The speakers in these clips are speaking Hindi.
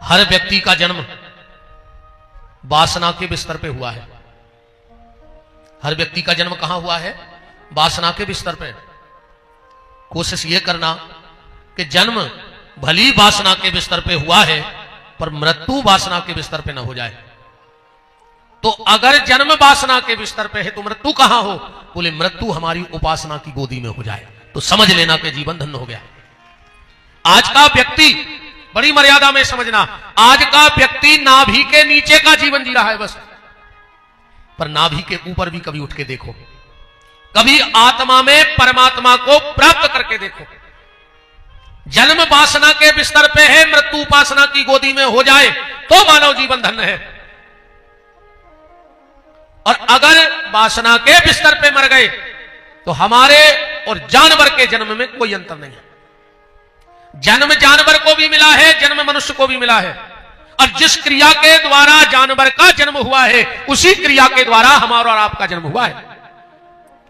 हर व्यक्ति का जन्म वासना के बिस्तर पे हुआ है। हर व्यक्ति का जन्म कहां हुआ है? वासना के बिस्तर पे। कोशिश यह करना कि जन्म भली वासना के बिस्तर पे हुआ है पर मृत्यु वासना के बिस्तर पे ना हो जाए। तो अगर जन्म वासना के बिस्तर पे है तो मृत्यु कहां हो? बोले मृत्यु हमारी उपासना की गोदी में हो जाए तो समझ लेना कि जीवन धन्य हो गया। आज का व्यक्ति, बड़ी मर्यादा में समझना, आज का व्यक्ति नाभि के नीचे का जीवन जी रहा है बस। पर नाभि के ऊपर भी कभी उठ के देखो, कभी आत्मा में परमात्मा को प्राप्त करके देखो। जन्म वासना के बिस्तर पे है, मृत्यु उपासना की गोदी में हो जाए तो मानव जीवन धन्य है। और अगर वासना के बिस्तर पे मर गए तो हमारे और जानवर के जन्म में कोई अंतर नहीं है। जन्म जानवर को भी मिला है, जन्म मनुष्य को भी मिला है। और जिस क्रिया के द्वारा जानवर का जन्म हुआ है उसी क्रिया के द्वारा हमारा और आपका जन्म हुआ है।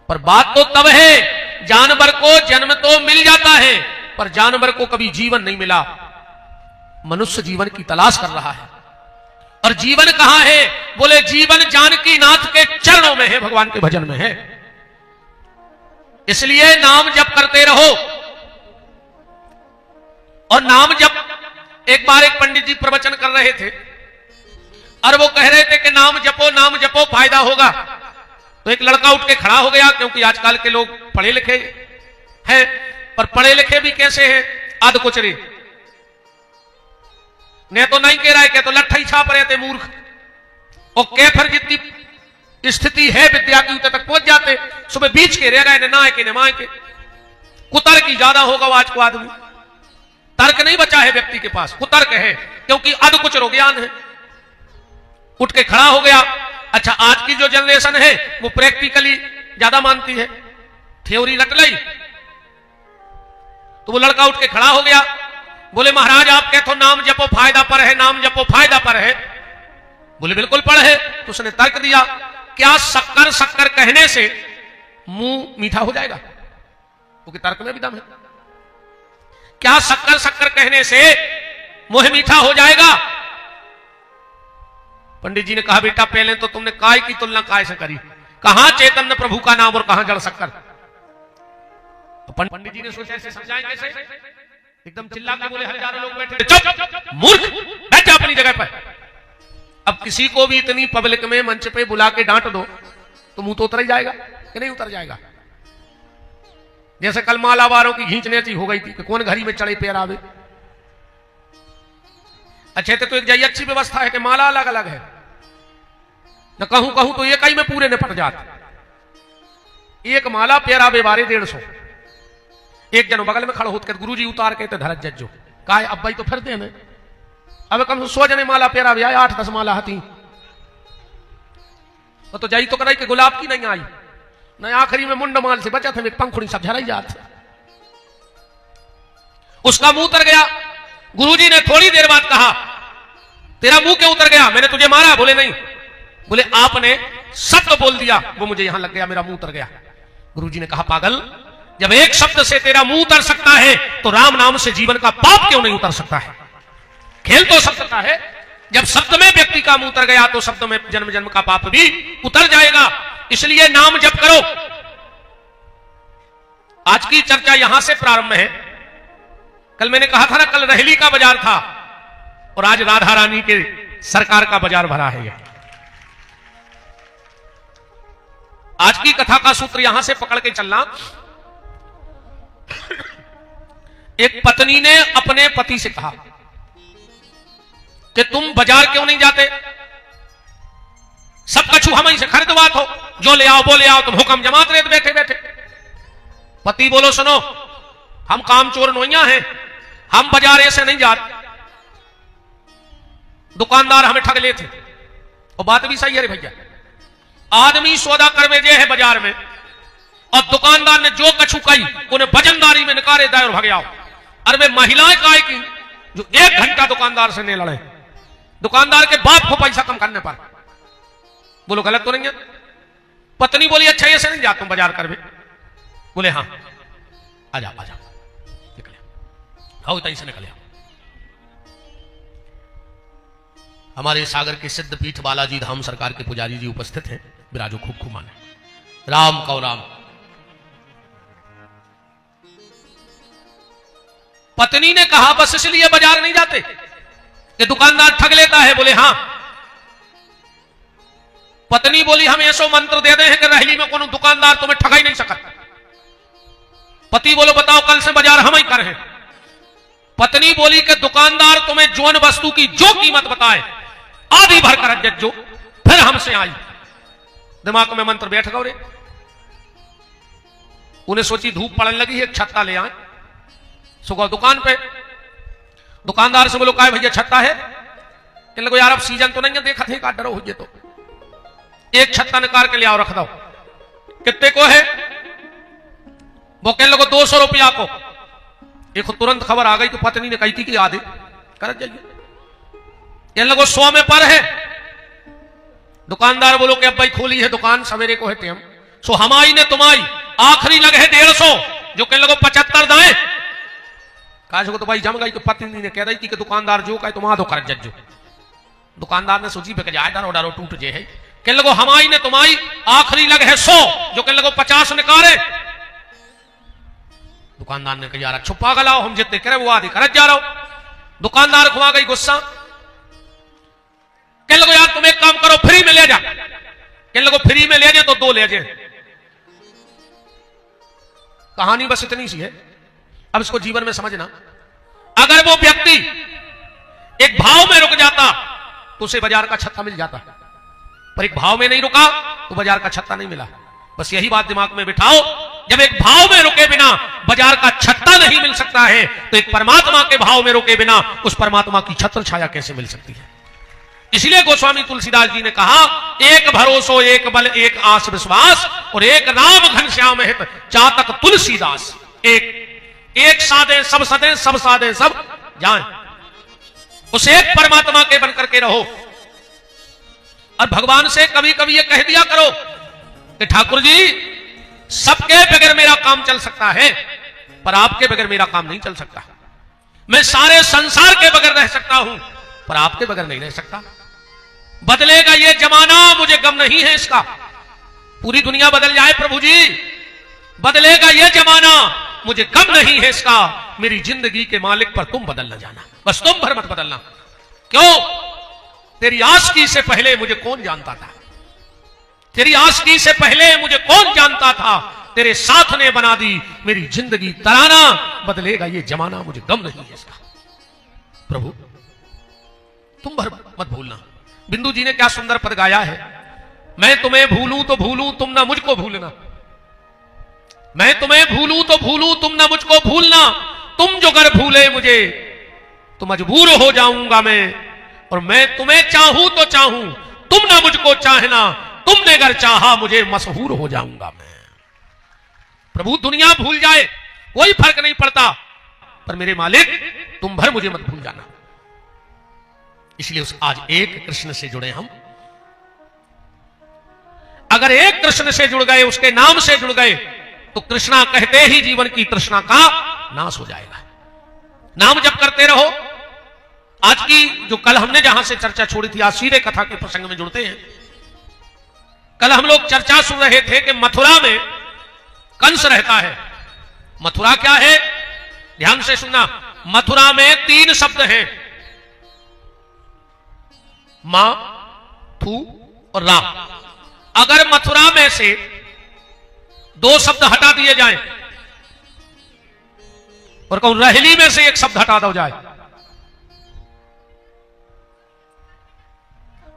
पर बात तो तब है, जानवर को जन्म तो मिल जाता है पर जानवर को कभी जीवन नहीं मिला। मनुष्य जीवन की तलाश कर रहा है। और जीवन कहां है? बोले जीवन जानकी नाथ के चरणों में है, भगवान के भजन में है। इसलिए नाम जप करते रहो। और नाम जप, एक बार एक पंडित जी प्रवचन कर रहे थे और वो कह रहे थे कि नाम जपो फायदा होगा। तो एक लड़का उठ के खड़ा हो गया, क्योंकि आजकल के लोग पढ़े लिखे हैं, पर पढ़े लिखे भी कैसे हैं? आध कुचरे। ने तो नहीं कह रहा है, क्या तो लट्ठा ही छाप रहे थे मूर्ख। और कैफर जितनी स्थिति है विद्या की उतने तक पहुंच जाते, सुबह बीच के रह गए, ना के नमाए के। कुतर की ज्यादा होगा आज को आदमी, तर्क नहीं बचा है व्यक्ति के पास, कुतर्क है, क्योंकि अध कुचरो ज्ञान है। उठ के खड़ा हो गया। अच्छा, आज की जो जनरेशन है वो प्रैक्टिकली ज्यादा मानती है, थ्योरी रट ली। तो वो लड़का उठ के खड़ा हो गया, बोले महाराज आप कहते हो नाम जपो फायदा पर है, नाम जपो फायदा पर है। बोले बिल्कुल पर है। तो उसने तर्क दिया, क्या शक्कर शक्कर कहने से मुंह मीठा हो जाएगा? क्योंकि तर्क में भी दम है। क्या शक्कर शक्कर कहने से मुंह मीठा हो जाएगा? पंडित जी ने कहा बेटा पहले तो तुमने काय की तुलना काय से करी? कहां चैतन्य प्रभु का नाम और कहां जड़ शक्कर? तो पंडित जी ने सोचा ऐसे समझाएं कैसे? एकदम चिल्ला के बोले, हजारों लोग बैठे, चुप मूर्ख, बैठ जा अपनी जगह पर। अब किसी को भी इतनी पब्लिक में मंच पे बुला के डांट दो तो मुंह तो उतर ही जाएगा कि नहीं उतर जाएगा? जैसे कल माला वारों की घींचने ची हो गई थी कि कौन घड़ी में चढ़े पैर आवे। अच्छे तो एक अच्छी व्यवस्था है कि माला अलग अलग है, न कहूं कहूं तो एक ही में पूरे निपट जाते। एक माला पैर आवे बारे 150। एक जन बगल में खड़ो होते गुरु जी उतार के धरत जज्जो का अब भाई तो फिर दे में अब कम 100 जने माला पैर आवे, 8-10 माला हती तो जाई तो कराई कि गुलाब की नहीं आई न, आखिरी में मुंड माल से बचा था, एक पंखुड़ी सब झराई जात। उसका मुंह उतर गया। गुरुजी ने थोड़ी देर बाद कहा तेरा मुंह क्यों उतर गया? मैंने तुझे मारा? बोले नहीं। बोले आपने शब्द बोल दिया वो मुझे यहां लग गया, मेरा मुंह उतर गया। गुरुजी ने कहा पागल, जब एक शब्द से तेरा मुंह उतर सकता है तो राम नाम से जीवन का पाप क्यों नहीं उतर सकता है? खेल तो शब्द का है, जब शब्द में व्यक्ति का मुंह उतर गया तो शब्द में जन्म जन्म का पाप भी उतर जाएगा। इसलिए नाम जप करो। आज की चर्चा यहां से प्रारंभ है। कल मैंने कहा था ना, कल रहली का बाजार था और आज राधा रानी के सरकार का बाजार भरा है। आज की कथा का सूत्र यहां से पकड़ के चलना। एक पत्नी ने अपने पति से कहा कि तुम बाजार क्यों नहीं जाते? सब कछु हम ही से खरीदवात हो, जो ले आओ वो ले आओ, तुम हुक्म जमात रहे बैठे बैठे। पति बोलो सुनो, हम कामचोर नोइया हैं, हम बाजार ऐसे नहीं जाते। दुकानदार हमें ठग लेते। और बात भी सही है रे भैया, आदमी सौदा करवे जे है बाजार में और दुकानदार ने जो कछु कही उन्हें वजनदारी में निकारे दायर भाग आओ। अरे वे महिलाएं काय की जो 1 घंटा दुकानदार से नहीं लड़े, दुकानदार के बाप को पैसा कम करने पर। बोलो गलत तो नहीं है? पत्नी बोली अच्छा ऐसे नहीं जाता हूं बाजार करवे। बोले हाँ आ जाओ निकले, आओ तई से निकले। हमारे सागर के सिद्ध पीठ बालाजी धाम सरकार के पुजारी जी उपस्थित हैं, विराजो खूब खूब माने। राम कौ राम। पत्नी ने कहा बस इसलिए बाजार नहीं जाते कि दुकानदार ठग लेता है? बोले हां। पत्नी बोली हम ऐसो मंत्र दे दे हैं कि रहली में कोनो दुकानदार तुम्हें ठगा ही नहीं सकता। पति बोलो बताओ कल से बाजार हम ही कर हैं। पत्नी बोली कि दुकानदार तुम्हें जोन वस्तु की जो कीमत बताए आधी भर कर जज्जो, फिर हमसे आई। दिमाग में मंत्र बैठ गए। उन्हें सोची धूप पड़ने लगी है, एक छत्ता ले आए। सुबह दुकान पे दुकानदार से बोलो काय भैया छत्ता है? इन लोगों यार अब सीजन तो नहीं है, देखा थे का डरो हो तो एक छत्ता निकाल के ले आओ, रख दो। कितने को है? वो कहने लगो 200 रुपया को। एक तुरंत खबर आ गई तो पत्नी ने कही थी कि आधे कर जाइए। इन लोगों 100 में पर है। दुकानदार बोलो कि अब भाई खोली है दुकान, सवेरे को है हम सो हमारी ने तुम्हारी आखिरी लगे है 150, जो कहने लगो 75 दाएं। काज को तो भाई जम गई तो पत्नी ने कह रही थी कि दुकानदार जो कहे तुम आधो कर जज्जो। दुकानदार ने सोची पे जाए डारो डारो टूट जे है। कहने लगो हमारी ने तुम्हारी आखिरी लगे है 100, जो कहने लगो 50 निकाले। दुकानदार ने कहा यार छुपा गलाओ, हम जितने करे वो आधे कर जा रहा हूं। दुकानदार को आ गई गुस्सा। कहने लगो यार तुम एक काम करो, फ्री में ले जा। कहने लगो फ्री में ले जाए तो 2 ले जाए। कहानी बस इतनी सी है, अब इसको जीवन में समझना। अगर वो व्यक्ति एक भाव में रुक जाता तो उसे बाजार का छत्ता मिल जाता, पर एक भाव में नहीं रुका तो बाजार का छत्ता नहीं मिला। बस यही बात दिमाग में बिठाओ, जब एक भाव में रुके बिना बाजार का छत्ता नहीं मिल सकता है तो एक परमात्मा के भाव में रुके बिना उस परमात्मा की छत्र छाया कैसे मिल सकती है? इसलिए गोस्वामी तुलसीदास जी ने कहा एक भरोसो एक बल एक आस विश्वास और एक राम घनश्याम हित चातक तुलसीदास। एक साधे सब सदे, सब साधे सब जान। उस एक परमात्मा के बनकर के रहो। और भगवान से कभी कभी ये कह दिया करो कि ठाकुर जी सबके बगैर मेरा काम चल सकता है, पर आपके बगैर मेरा काम नहीं चल सकता। मैं सारे संसार के बगैर रह सकता हूं, पर आपके बगैर नहीं रह सकता। बदलेगा ये जमाना, मुझे गम नहीं है इसका। पूरी दुनिया बदल जाए प्रभु जी, बदलेगा ये जमाना, मुझे गम नहीं है इसका। मेरी जिंदगी के मालिक पर तुम बदल न जाना, बस तुम भर मत बदलना। क्यों? तेरी आशिकी से पहले मुझे कौन जानता था? तेरी आशिकी से पहले मुझे कौन जानता था? तेरे साथ ने बना दी मेरी जिंदगी तराना। बदलेगा ये जमाना, मुझे गम नहीं है इसका। प्रभु तुम भर मत भूलना। बिंदु जी ने क्या सुंदर पद गाया है, मैं तुम्हें भूलूं तो भूलूं तुम ना मुझको भूलना। मैं तुम्हें भूलूं तो भूलूं तुम ना मुझको भूलना। तुम जो अगर भूले मुझे तो मजबूर हो जाऊंगा मैं, और मैं तुम्हें चाहूं तो चाहूं तुम ना मुझको चाहना। तुमने अगर चाहा मुझे मशहूर हो जाऊंगा मैं। प्रभु दुनिया भूल जाए कोई फर्क नहीं पड़ता, पर मेरे मालिक तुम भर मुझे मत भूल जाना। इसलिए उस आज एक कृष्ण से जुड़े हम। अगर एक कृष्ण से जुड़ गए, उसके नाम से जुड़ गए, तो कृष्णा कहते ही जीवन की तृष्णा का नाश हो जाएगा। नाम जप करते रहो। आज की जो कल हमने जहां से चर्चा छोड़ी थी, आज सीधे कथा के प्रसंग में जुड़ते हैं। कल हम लोग चर्चा सुन रहे थे कि मथुरा में कंस रहता है। मथुरा क्या है? ध्यान से सुनना। मथुरा में 3 शब्द हैं, मां, थू और राम। अगर मथुरा में से 2 शब्द हटा दिए जाएं और कहूं रहली में से 1 शब्द हटा दो जाए,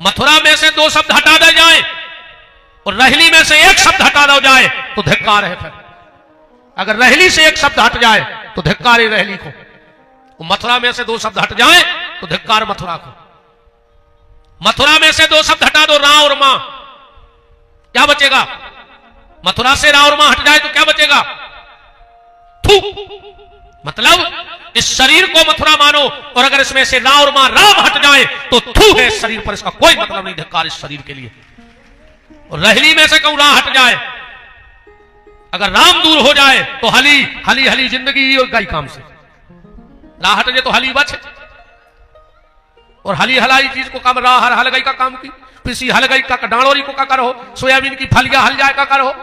मथुरा में से 2 शब्द हटा दिए जाए और रहली में से 1 शब्द हटा दो जाए तो धिक्कार है। फिर अगर रहली से 1 शब्द हट जाए तो धिक्कार है रहली को। मथुरा में से 2 शब्द हट जाए तो धिक्कार मथुरा को। मथुरा में से 2 शब्द हटा दो, रा और मां, क्या बचेगा? मथुरा से रा और मां हट जाए तो क्या बचेगा? थू। मतलब इस शरीर को मथुरा मानो, और अगर इसमें से रा और मां राम हट जाए तो थू है इस शरीर पर, इसका कोई मतलब नहीं। धिक्कार इस शरीर के लिए। और रहली में से कहूं रा हट जाए, अगर राम दूर हो जाए तो हली हली हली जिंदगी और गई काम से। रा हट जाए तो हली बच। और हली हलाई चीज को कम रहा हर हल गई का काम की, पिसी हल गई का डाणोरी को का करो, सोयाबीन की फलिया हल जाए का करो।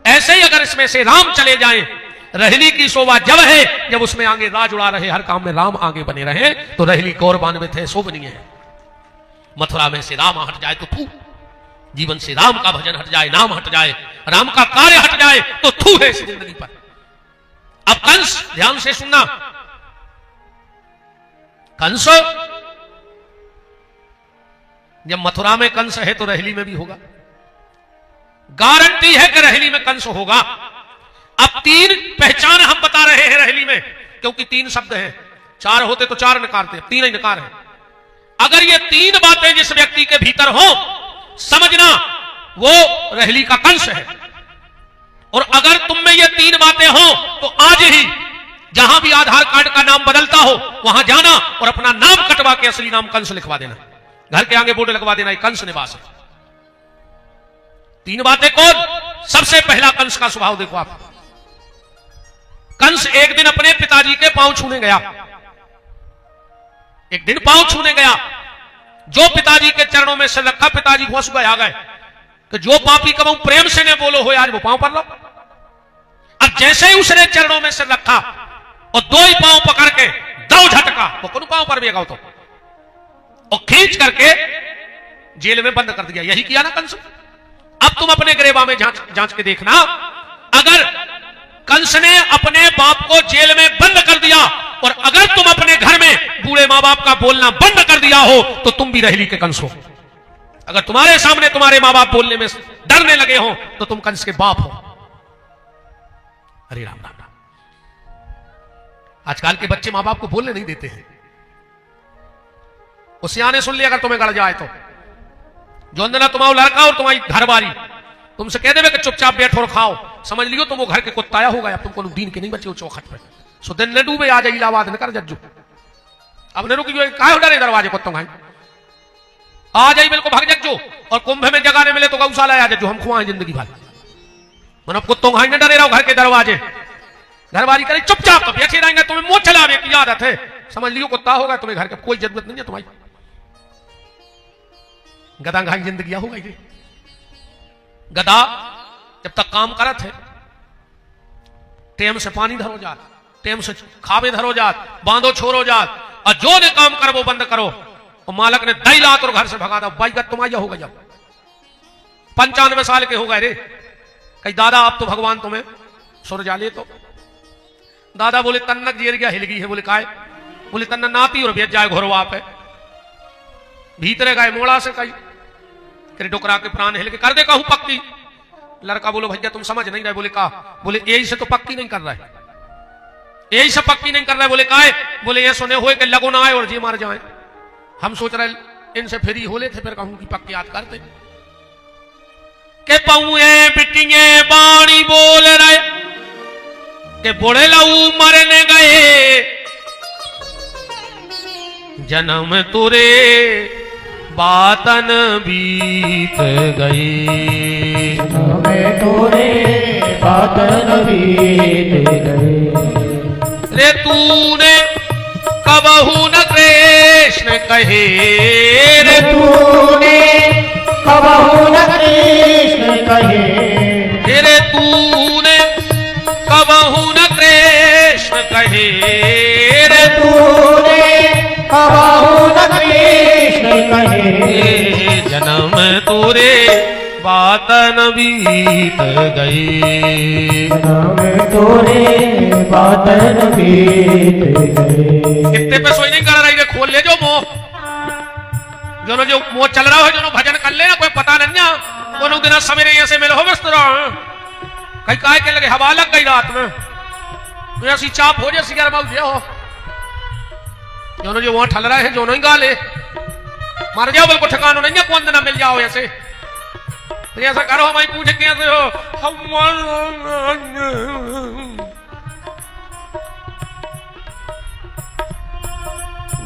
ऐसे ही अगर इसमें से राम चले जाएं, रहली की शोभा जब है जब उसमें आगे राज उड़ा रहे, हर काम में राम आगे बने रहे, तो रहली गौरवान्वित है, शोभनीय है। मथुरा में से राम हट जाए तो थू, जीवन से राम का भजन हट जाए, नाम हट जाए, राम का कार्य हट जाए तो थू है इस जिंदगी पर। अब कंस, ध्यान से सुनना, कंस जब मथुरा में कंस है तो रहली में भी होगा, गारंटी है कि रहली में कंस होगा। अब 3 पहचान हम बता रहे हैं रहली में, क्योंकि 3 शब्द हैं, 4 होते तो 4 नकारते, 3 ही नकार है। अगर ये 3 बातें जिस व्यक्ति के भीतर हो, समझना वो रहली का कंस है। और अगर तुम में ये 3 बातें हो तो आज ही जहां भी आधार कार्ड का नाम बदलता हो वहां जाना और अपना नाम कटवा के असली नाम कंस लिखवा देना, घर के आगे बोर्ड लगवा देना, कंस निवास है। 3 बातें कौन? सबसे पहला कंस का स्वभाव देखो आप। कंस एक दिन अपने पिताजी के पांव छूने गया, एक दिन पांव छूने गया, जो पिताजी के चरणों में सिर रखा, पिताजी घुस गए, आ गए कि जो पापी कबू प्रेम से ने बोलो हो आज वो पांव पर लो। अब जैसे ही उसने चरणों में सिर रखा और 2 ही पांव पकड़ के दो झटका, वो कौन पांव पर भी तो और खींच करके जेल में बंद कर दिया। यही किया ना कंस। अब तुम अपने गिरेबा में जांच के देखना, अगर कंस ने अपने बाप को जेल में बंद कर दिया और अगर तुम अपने घर में बूढ़े मां बाप का बोलना बंद कर दिया हो तो तुम भी रहली के कंस हो। अगर तुम्हारे सामने तुम्हारे मां बाप बोलने में डरने लगे हो तो तुम कंस के बाप हो। अरे राम राम राम। आजकल के बच्चे मां बाप को बोलने नहीं देते हैं। उस सियाने सुन लिया, अगर तुम्हें गड़ जाए तो जो अंदर तुम्हारा लड़का और तुम्हारी घरवाली तुमसे कह देवे कि चुपचाप बैठो और खाओ, समझ लियो तुम वो घर के कुत्ताया होगा, अब तुमको दीन के नहीं बचे हो चौखट पे। सो दिन न डूबे आ जाए इलाहाबाद न कर जज्जू। अब ने रुकी काहे डरे दरवाजे कुत्तों खाई आ जाई बिल्कुल भाग जज्जो, और कुंभ में जगह ने मिले तो गौशाला आ जज्जो, हम खुआए जिंदगी भर। मतलब कुत्तों खाई न डरे रहो घर के दरवाजे, घरवाली करे चुपचाप तो बैठे रहेंगे, तुम्हें मुंह चलावे की आदत है, समझ लियो कुत्ता होगा, तुम्हें घर की कोई जरूरत नहीं है तुम्हारी। गधा घाई जिंदगी होगा ये। गधा जब तक काम करत है, टेम से पानी धरो जात, टेम से खावे धरो जात, बांधो छोड़ो जात, और जो ने काम कर वो बंद करो, और मालक ने दई लात और घर से भगा दो, बाई गत तुम्हारा होगा। जब 95 साल के हो गए रे, कहीं दादा आप तो भगवान तुम्हें सुर जाले, तो दादा बोले तन्नक जेर गया हिल गई है, बोले काय, बोले तन्ना नाती और भेज जाए घोरवा पे भीतरे गए मोड़ा से कही तेरे डोकरा के प्राण हिल के कर दे कहूं पक्की। लड़का बोलो भैया तुम समझ नहीं रहे, बोले का, बोले यही से तो पक्की नहीं कर रहा है, यही से पक्की नहीं कर रहा है, बोले काय, बोले ये सुने हुए कि लगो ना आए और जी मार जाए, हम सोच रहे इनसे फ्री हो ले थे, फिर कहूं की पक्की याद करते के पौए बिटिए बाणी बोल रहे के बुढ़े लऊ मरने गए, जन्म तुरे बातन बीत गई, जन्म तुरे बातन बीत गई, रे तूने कबहू न कृष्ण कहे, रे तूने कबहू न कृष्ण कहे, रे तूने कबहू न कृष्ण कहे, रे तूने कबहू न कृष्ण कहे, जन्म तुरे बातन बीत गई, जन्म तुरे बातन बीत गई। कितने पे सोई नहीं कर रही है, खोल ले जो मोह, जो मोह चल रहा है, जो भजन कर लेना, कोई पता नहीं ना, दोनों दिन सवेरे ऐसे मिले हो बस कहीं काय के लगे हवा लग गई रात में, तो ऐसी चाप हो जाए सिगर बाबू जे हो, जो वहां ठल रहा है, जो नहीं गा ले मार जाओ, बिल्कुल ठिकाना नहीं है, कौन दिन मिल जाओ ऐसे, तो ऐसा करो हमारी पूछ कैसे हो,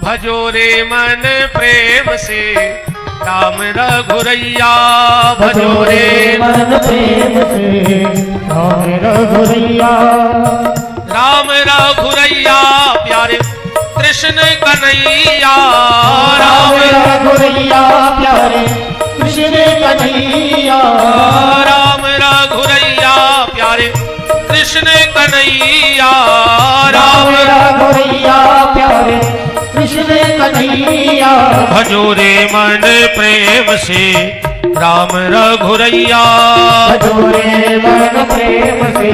भजो रे मन प्रेम से राम रघुरैया, भजो रे मन प्रेम से राम रघुरैया, राम रघुरैया प्यारे कृष्ण कन्हैया, रघुरैया प्यारे कृष्ण कन्हैया। राम रघुरैया प्यारे कृष्ण कन्हैया। राम रघुरैया प्यारे कृष्ण कन्हैया। भजो रे मन प्रेम से राम रघुरैया। भजो रे मन प्रेम से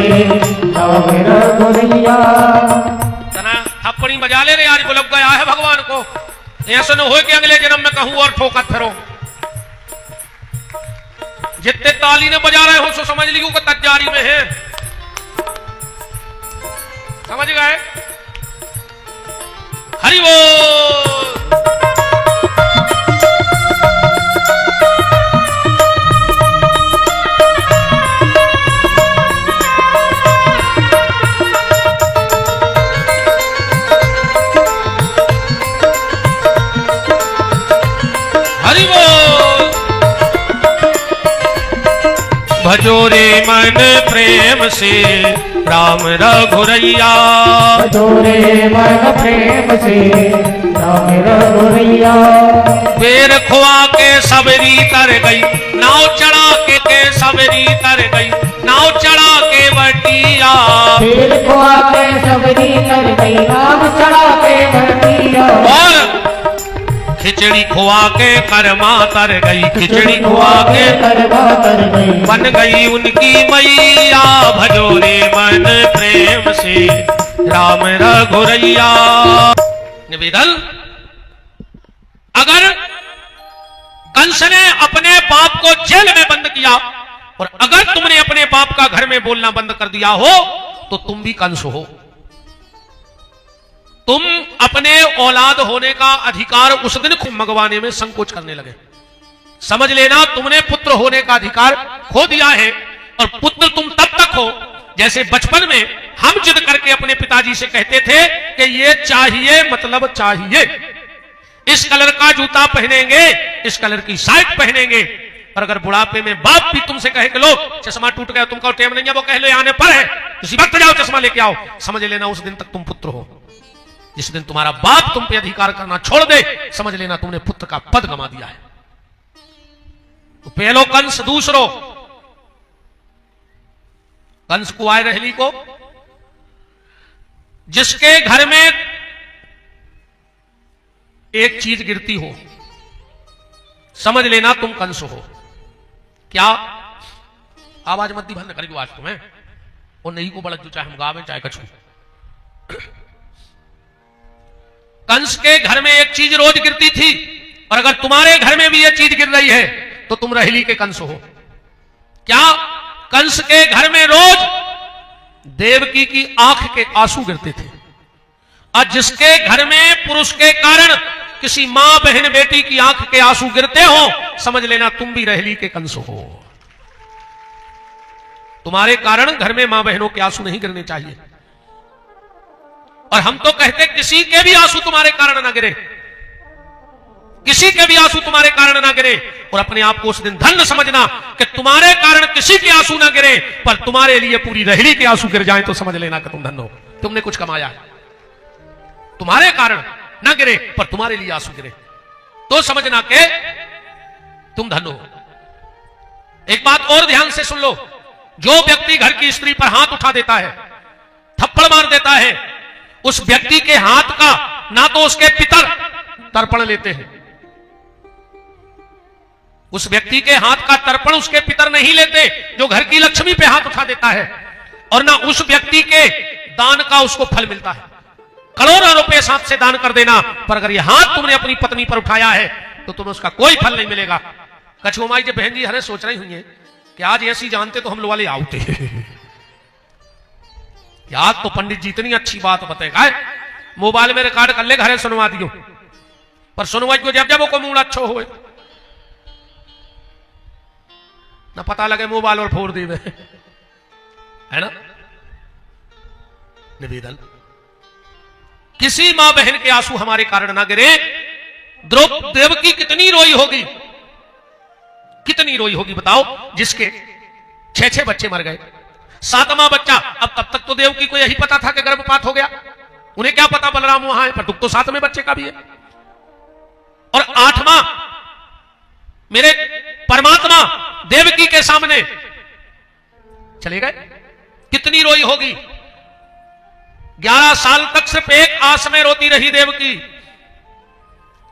राम रघुरैया। तना थप्पड़ी बजा ले रे, आज बुलक गया है भगवान को। ऐसा न हो कि अगले जन्म में कहूं और ठोकर फिरो। जितने ताली ने बजा रहे हो सो समझ लियो कि तैयारी में है। समझ गए? हरि बोल। हरि बोल। भजो रे मन प्रेम से राम रघुरैया। भजो रे मन प्रेम से राम रघुरैया। बेर खुआ के सबरी तर गई, नाव चढ़ा के सबरी तर गई, नाव चढ़ा के बटिया। बेर खुआ के सबरी तर गई, नाव चढ़ा के बटिया। और खिचड़ी खुआ के करमा तर गई, खिचड़ी खुआ के करमा तर गई, बन गई उनकी मैया। भजो रे मन प्रेम से राम रघुरैया। निवेदन, अगर कंस ने अपने बाप को जेल में बंद किया और अगर तुमने अपने बाप का घर में बोलना बंद कर दिया हो तो तुम भी कंस हो। तुम अपने औलाद होने का अधिकार उस दिन खुद मंगवाने में संकोच करने लगे। समझ लेना, तुमने पुत्र होने का अधिकार खो दिया है। और पुत्र तुम तब तक हो जैसे बचपन में हम जिद करके अपने पिताजी से कहते थे कि ये चाहिए, मतलब चाहिए। इस कलर का जूता पहनेंगे, इस कलर की शर्ट पहनेंगे। और अगर बुढ़ापे में बाप भी तुमसे कहे कि लो चश्मा टूट गया, तुमका टेम नहीं है, वो कह लो आने पर है, उसी वक्त जाओ चश्मा लेके आओ, समझ लेना उस दिन तक तुम पुत्र हो। जिस दिन तुम्हारा बाप तुम पे अधिकार करना छोड़ दे, समझ लेना तुमने पुत्र का पद गंवा दिया है। तो पहलो कंस, दूसरो कंस को आए रहली को, जिसके घर में एक चीज गिरती हो, समझ लेना तुम कंस हो। क्या? आवाज मत दी भर करेगी आज तुम्हें, और नहीं को बड़क जो चाहे हम गावे चाहे कछु। कंस के घर में एक चीज रोज गिरती थी, और अगर तुम्हारे घर में भी ये चीज गिर रही है तो तुम रहली के कंस हो। क्या? कंस के घर में रोज देवकी की आंख के आंसू गिरते थे, और जिसके घर में पुरुष के कारण किसी मां बहन बेटी की आंख के आंसू गिरते हो, समझ लेना तुम भी रहली के कंस हो। तुम्हारे कारण घर में मां बहनों के आंसू नहीं गिरने चाहिए। और हम तो कहते किसी के भी आंसू तुम्हारे कारण ना गिरे, किसी के भी आंसू तुम्हारे कारण ना गिरे। और अपने आप को उस दिन धन्य समझना कि तुम्हारे कारण किसी के आंसू ना गिरे, पर तुम्हारे लिए पूरी रहली के आंसू गिर जाएं तो समझ लेना कि तुम धन्य हो, तुमने कुछ कमाया है। तुम्हारे कारण ना गिरे पर तुम्हारे लिए आंसू गिरे तो समझना कि तुम धन्य हो। एक बात और ध्यान से सुन लो, जो व्यक्ति घर की स्त्री पर हाथ उठा देता है, थप्पड़ मार देता है, उस व्यक्ति के हाथ का ना तो उसके पितर तर्पण लेते हैं, उस व्यक्ति के हाथ का तर्पण उसके पितर नहीं लेते जो घर की लक्ष्मी पे हाथ उठा देता है, और ना उस व्यक्ति के दान का उसको फल मिलता है। करोड़ों रुपए साथ से दान कर देना, पर अगर यह हाथ तुमने अपनी पत्नी पर उठाया है तो तुम्हें उसका कोई फल नहीं मिलेगा। कछु माई जी बहन जी हरे सोच रही हुई है कि आज ऐसी जानते तो हम लोग वाले आउते आज तो पंडित जी इतनी अच्छी बात बताएगा, मोबाइल में रिकॉर्ड कर ले, घरे सुनवा दियो, पर सुनवाई को जब जब वो मूड अच्छो हो ना पता लगे मोबाइल और फोड़ दी है ना। निवेदन, किसी मां बहन के आंसू हमारे कारण ना गिरे। देवकी कितनी रोई होगी, कितनी रोई होगी बताओ, जिसके 6 बच्चे मर गए, 7वां बच्चा, अब तब तक तो देवकी को यही पता था कि गर्भपात हो गया, उन्हें क्या पता बलराम वहां है, पर दुख तो 7वें बच्चे का भी है। और 8वां मेरे परमात्मा देवकी के सामने चले गए। कितनी रोई होगी। 11 साल तक सिर्फ एक आस में रोती रही देवकी,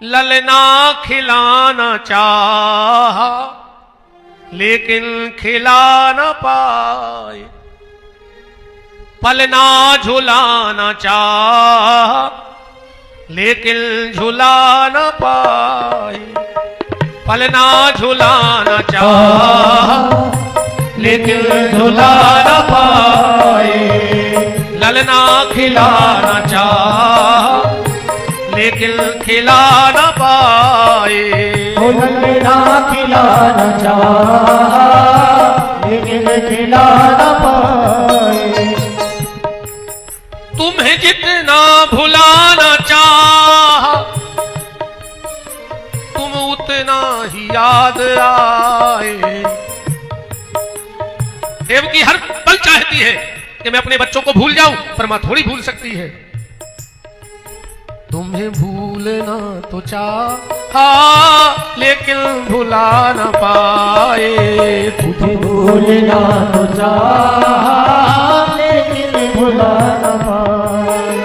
ललना खिलाना चाहा लेकिन खिला न पाए, पलना झुलाना चाहा लेकिन झुला न पाए, पलना झुलाना चाहा लेकिन झुला न पाए, ललना खिलाना चाहा लेकिन खिला न पाए, ललना खिलाना चाहा लेकिन खिला न पाए। तुम्हें जितना भुलाना चाहा तुम उतना ही याद आए। देवकी हर पल चाहती है कि मैं अपने बच्चों को भूल जाऊं, पर मां थोड़ी भूल सकती है। तुम्हें भूलना तो चाहा लेकिन भुला न पाए, तुझे भूलना तो चाहा लेकिन भुला न पाए।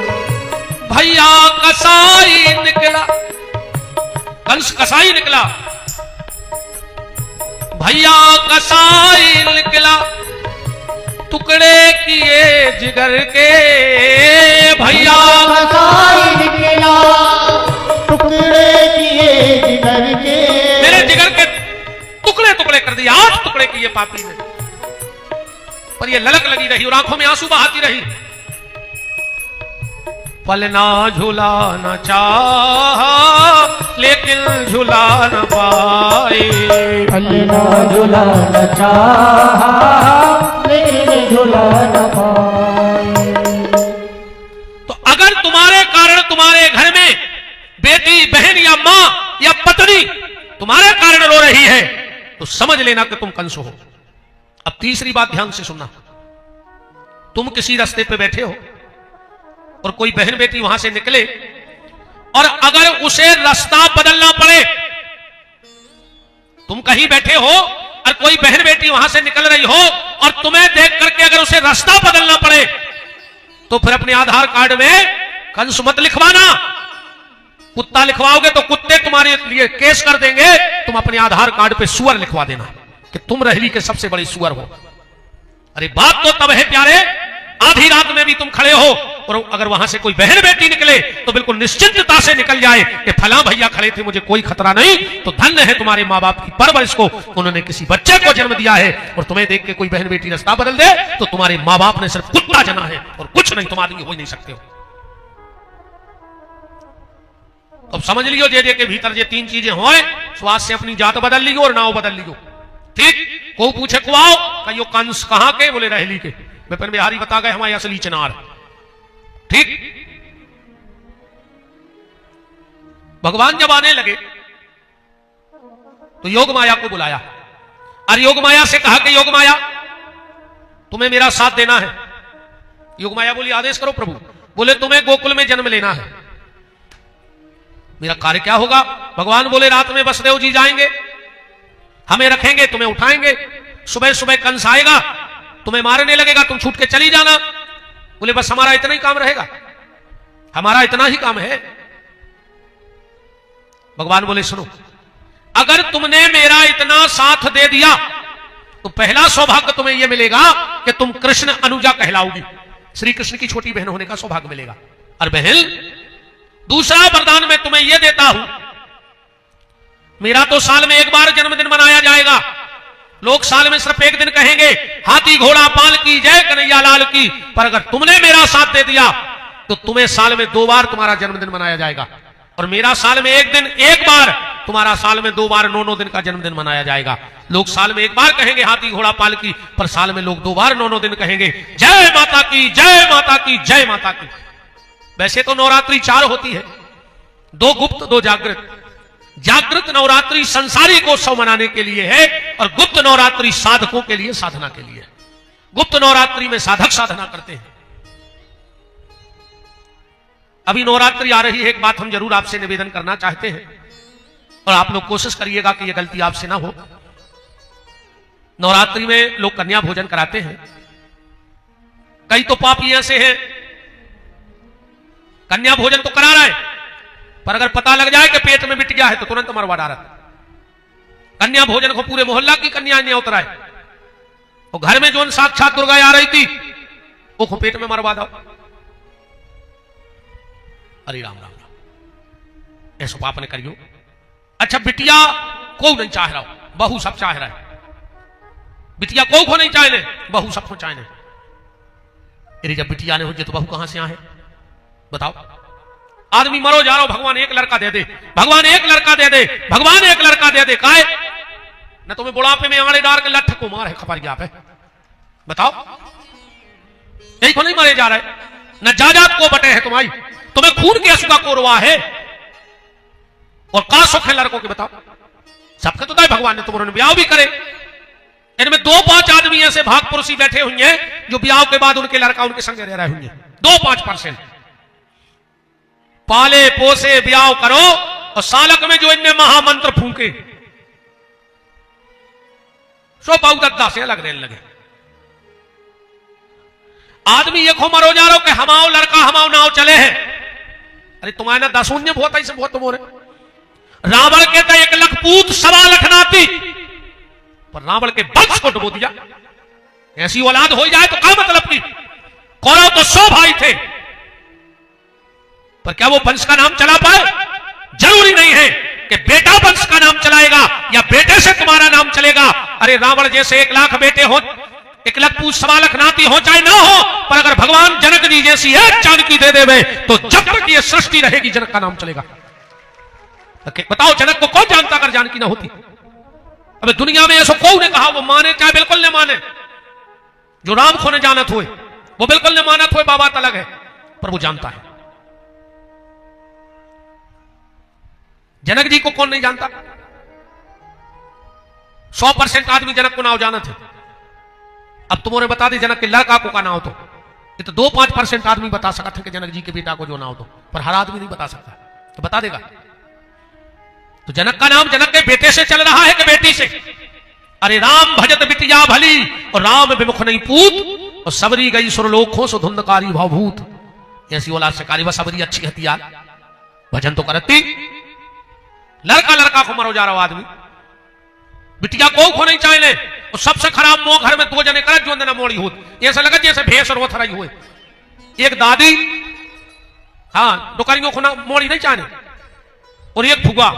भैया कसाई निकला, कंस कसाई निकला, भैया कसाई निकला, टुकड़े किए जिगर के, भैया कसाई निकला, टुकड़े किए जिगर के, मेरे जिगर के टुकड़े टुकड़े कर दिए, 8 टुकड़े किए पापी ने। पर ये ललक लगी रही और आंखों में आंसू बहाती रही। पलना झुलाना चाहा लेकिन झुला न पाए, पलना झुलाना चाहा लेकिन झुला न पाए। तो अगर तुम्हारे कारण तुम्हारे घर में बेटी बहन या मां या पत्नी तुम्हारे कारण रो रही है तो समझ लेना कि तुम कंस हो। अब तीसरी बात ध्यान से सुनना। तुम किसी रास्ते पे बैठे हो और कोई बहन बेटी वहां से निकले और अगर उसे रास्ता बदलना पड़े, तुम कहीं बैठे हो और कोई बहन बेटी वहां से निकल रही हो और तुम्हें देख करके अगर उसे रास्ता बदलना पड़े तो फिर अपने आधार कार्ड में कंस मत लिखवाना। कुत्ता लिखवाओगे तो कुत्ते तुम्हारे लिए केस कर देंगे। तुम अपने आधार कार्ड पे सुअर लिखवा देना कि तुम रहली के सबसे बड़े सुअर हो। अरे बात तो तब है प्यारे, आधी रात में भी तुम खड़े हो और अगर वहां से कोई बहन बेटी निकले तो बिल्कुल निश्चिंतता से निकल जाए कि फलां भैया खड़े थे, मुझे कोई खतरा नहीं। तो धन्य है तुम्हारे माँ बाप की परवरिश को, उन्होंने किसी बच्चे को जन्म दिया है। और तुम्हें देख के कोई बहन बेटी रास्ता बदल दे तो तुम्हारे माँ बाप ने सिर्फ कुत्ता जना है और कुछ नहीं, तुम आदमी हो ही नहीं सकते हो। अब समझ लियो, जे के भीतर ये 3 चीजें हो, स्वाद से अपनी जात बदल लियो और नाव बदल लियो। ठीक, को पूछे कुआओ कहियो कंस कहां के, बोले रहली के। विपिन बिहारी बता गए हमारे असली चनार। ठीक, भगवान जब आने लगे तो योग माया को बुलाया और योग माया से कहा कि योग माया तुम्हें मेरा साथ देना है। योग माया बोली आदेश करो प्रभु। बोले तुम्हें गोकुल में जन्म लेना है। मेरा कार्य क्या होगा? भगवान बोले रात में वसुदेव जी जाएंगे, हमें रखेंगे, तुम्हें उठाएंगे, सुबह सुबह कंस आएगा, तुम्हें मारने लगेगा, तुम छूट के चली जाना। बोले बस हमारा इतना ही काम रहेगा, हमारा इतना ही काम है। भगवान बोले सुनो, अगर तुमने मेरा इतना साथ दे दिया तो पहला सौभाग्य तुम्हें यह मिलेगा कि तुम कृष्ण अनुजा कहलाओगी, श्री कृष्ण की छोटी बहन होने का सौभाग्य मिलेगा। और बहन, दूसरा वरदान मैं तुम्हें यह देता हूं, मेरा तो साल में एक बार जन्मदिन मनाया जाएगा। लोग साल में सिर्फ एक दिन कहेंगे हाथी घोड़ा पाल की जय कन्हैया लाल की, पर अगर तुमने मेरा साथ दे दिया तो तुम्हें साल में 2 बार तुम्हारा जन्मदिन मनाया जाएगा। और मेरा साल में एक दिन एक बार, तुम्हारा साल में 2 बार 9-9 दिन का जन्मदिन मनाया जाएगा। लोग साल में एक बार कहेंगे हाथी घोड़ा पाल की, पर साल में लोग 2 बार 9-9 दिन कहेंगे जय माता की जय माता की जय माता की। वैसे तो नवरात्रि 4 होती है, 2 गुप्त 2 जागृत। जागृत नवरात्रि संसारी को उत्सव मनाने के लिए है और गुप्त नवरात्रि साधकों के लिए, साधना के लिए। गुप्त नवरात्रि में साधक साधना करते हैं। अभी नवरात्रि आ रही है, एक बात हम जरूर आपसे निवेदन करना चाहते हैं और आप लोग कोशिश करिएगा कि यह गलती आपसे ना हो। नवरात्रि में लोग कन्या भोजन कराते हैं। कई तो पापी ऐसे हैं, कन्या भोजन तो करा रहा है, पर अगर पता लग जाए कि पेट में बिटिया है तो तुरंत मरवा डाला। कन्या भोजन को पूरे मोहल्ला की कन्याएं नहीं उतराए, और घर में जो साक्षात दुर्गा आ रही थी वो पेट में मरवा दो। अरे राम राम राम, ऐसा पाप ने करियो। अच्छा, बिटिया को नहीं चाह रहा, बहू सब चाह रहा है। बिटिया को नहीं चाहे, बहू सबको चाहे। अरे जब बिटिया ने हो तो बहू कहां से आए बताओ। आदमी मरो जा रहा हो, भगवान एक लड़का दे दे, भगवान एक लड़का दे दे, भगवान एक लड़का दे दे। काहे न तुम्हें बुढ़ापे में आड़े डार के लठ को मार है खपरिया पे, बताओ। यही को नहीं मारे जा रहे, न जायदाद को बटे है तुम्हारी, तुम्हें खून के आंसू का कोरवा है, और का सुख है लड़कों के बताओ। सबके तो भगवान ने तुम्हारे ब्याह भी करे। इनमें 2-5 आदमी ऐसे भाग पुरुषी बैठे हुए हैं जो ब्याह के बाद उनके लड़का उनके संग रह रहे हुए हैं। 2-5% पाले पोसे ब्याह करो, और सालक में जो इनने महामंत्र फूंके सो पाउदत्ता से अलग रहने लगे। आदमी ये खो मरो जा रहा हो कि हमाओ लड़का हमाओ नाव चले हैं। अरे तुम्हारे ना दसून्य बहुत ऐसे बहुत तुम हो रहे। रावण के तो 1 लाख पूत 1.25 लाख नाती, पर रावण के वंश को डुबो दिया। ऐसी औलाद हो जाए तो क्या मतलब की। कौरव तो 100 भाई थे, पर क्या वो वंश का नाम चला पाए। जरूरी नहीं है कि बेटा वंश का नाम चलाएगा या बेटे से तुम्हारा नाम चलेगा। अरे रावण जैसे 1 लाख बेटे हो, 1 लाख पूत 1.25 लाख नाती हो चाहे ना हो, पर अगर भगवान जनक जी जैसी एक जानकी दे देवे तो जब तक ये सृष्टि रहेगी जनक का नाम चलेगा। बताओ, जनक को कौन जानता अगर जानकी ना होती। अबे दुनिया में ऐसा कौन ने कहा वो माने चाहे बिल्कुल न माने। जो राम को ने जानत हुए वो बिल्कुल न मानत हुए, बाबा अलग है, पर वो जानता है। जनक जी को कौन नहीं जानता। 100% आदमी जनक को नाव जानत है। अब तुम्हारे बता दी जनक के लड़का को का नाव, तो ये तो 2-5% आदमी बता सकता है कि जनक जी के बेटा को जो नाव, तो पर हर आदमी नहीं बता सकता। तो बता देगा। तो जनक का नाम जनक के बेटे से चल रहा है कि बेटी से। अरे राम भजत बिटिया भली, और राम विमुख नहीं पूत, और सबरी गई सुरलोखों सो धुंधकारी भावभूत। ऐसी औलाद से कारी, सबरी अच्छी हथियार भजन तो करती। लड़का को मरो जा रहा आदमी, बिटिया को नहीं चाहे। और सबसे खराब मोह घर में 2 जने कर जो ना मोड़ी हो, ऐसा लगा जैसे भैंस रोथ रही हुए। एक दादी, हाँ डोकरियों को ना मोड़ी नहीं चाहने, और एक फुगा।